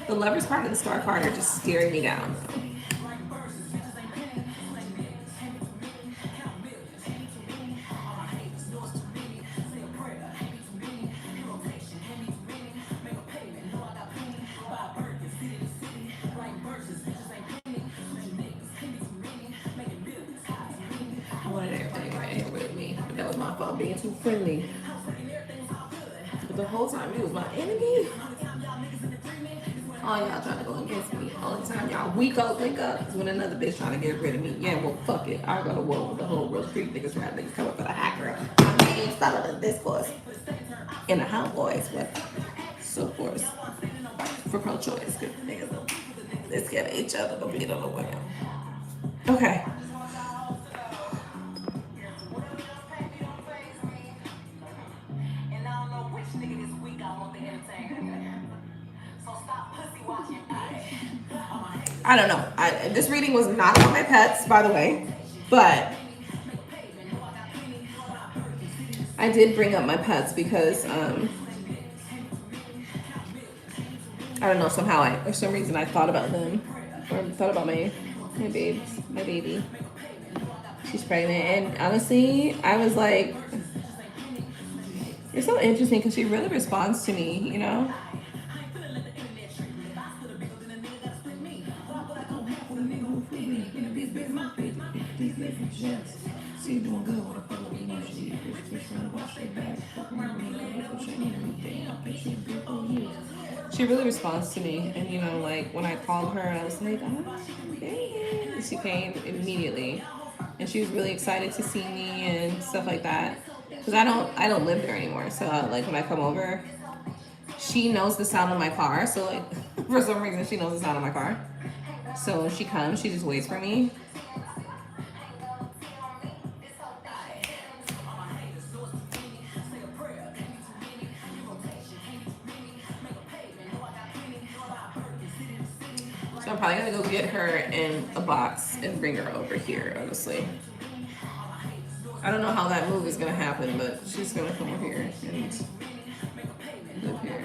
The lovers part of the star card are just staring me down. That was my fault being too friendly. But the whole time he was my enemy. All y'all trying to go against me. All the time y'all link up is when another bitch trying to get rid of me. Yeah, well, fuck it. I go to war with the whole real street niggas rap niggas coming for the hacker. My name started in this course. In the house boys, but so forth. For pro-choice, good niggas. They're scared of each other, but we don't know what. Okay. I don't know. This reading was not about my pets, by the way, but I did bring up my pets because I don't know, somehow for some reason I thought about them, or thought about my baby. She's pregnant, and honestly, I was like, it's so interesting because she really responds to me, you know. She really responds to me, and you know, like when I called her, I was like, "Oh, hey," and she came immediately, and she was really excited to see me and stuff like that. Because I don't live there anymore, so like when I come over, she knows the sound of my car. So like for some reason, she knows the sound of my car. So when she comes, she just waits for me. So I'm probably gonna go get her in a box and bring her over here, honestly. I don't know how that move is gonna happen, but she's gonna come over here and live here.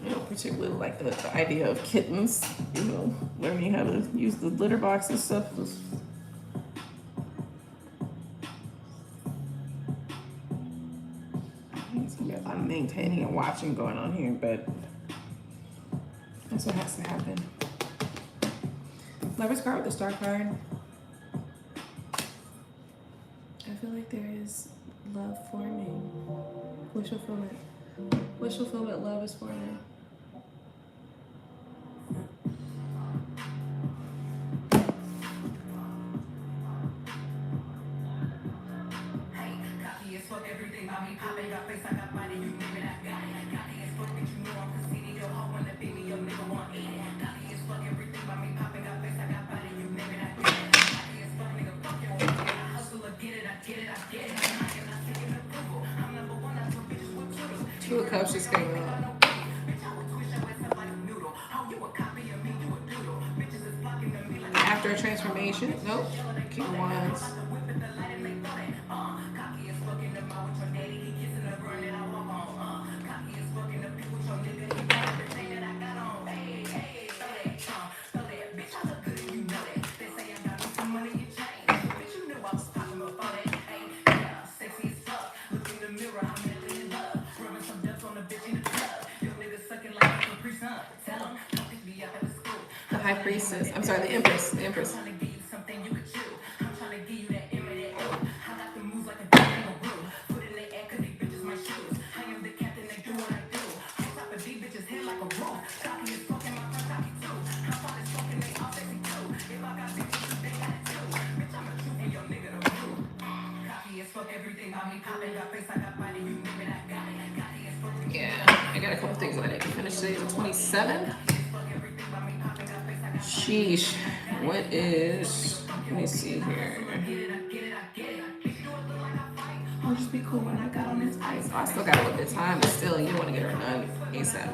I don't particularly like the idea of kittens, you know, learning how to use the litter box and stuff. I'm maintaining and watching going on here, but that's what has to happen. Lover's card with the star card. I feel like there is love forming. Wish fulfillment. Wish fulfillment, love is forming. Two of Cups just came up. After a transformation. Nope. King of Wands. The High Priestess. I'm sorry, the Empress. The Empress. Yeah, I got a couple things I need to finish today. The 27th. Sheesh. What is? Let me see here. I'll just be cool when I got on this ice. Oh, I still got a little bit of time, but still, you want to get her done ASAP.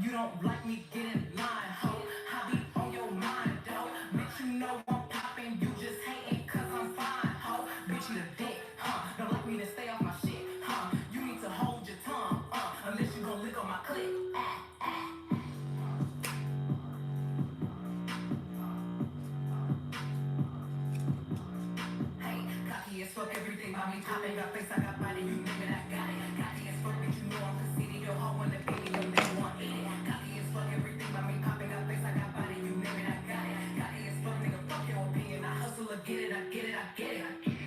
You don't like me, get in line, ho. I be on your mind, though. Bitch, you know I'm popping, you just hating cause I'm fine, ho. Bitch, you the dick, don't like me to stay off my shit, you need to hold your tongue, unless you gon' lick on my clip. Hey, cocky as fuck, everything about me popping, got face, I got body, you nigga, I got it. Cocky as fuck, bitch, you know I'm conceited, your hoe wanna be me, your nigga want eat it. Cocky as fuck, everything about me popping, got face, I got body, you nigga, I got it. Cocky as fuck, nigga, fuck your opinion, I hustle, I get it, I get it, I get it, I get it.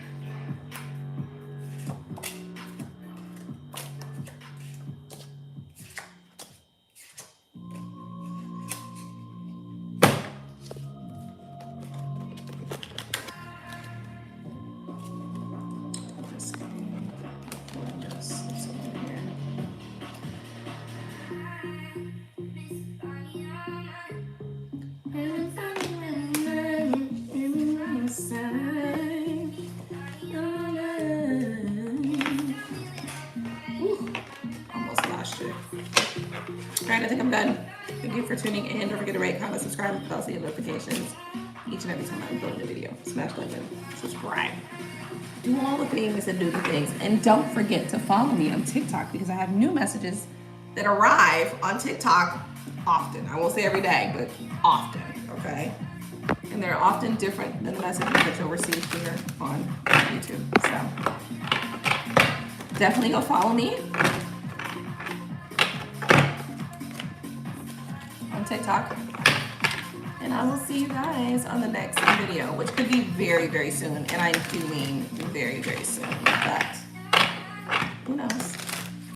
Almost lost it. Alright, I think I'm done. Thank you for tuning in. Don't forget to rate, comment, subscribe, and bell so you get notifications each and every time I upload a new video. Smash the button, subscribe. Do all the things and do the things. And don't forget to follow me on TikTok because I have new messages that arrive on TikTok often. I won't say every day, but often, okay? And they're often different than the messages that you'll receive here on YouTube. So definitely go follow me on TikTok. And I will see you guys on the next video, which could be very, very soon. And I do mean very, very soon. But who knows?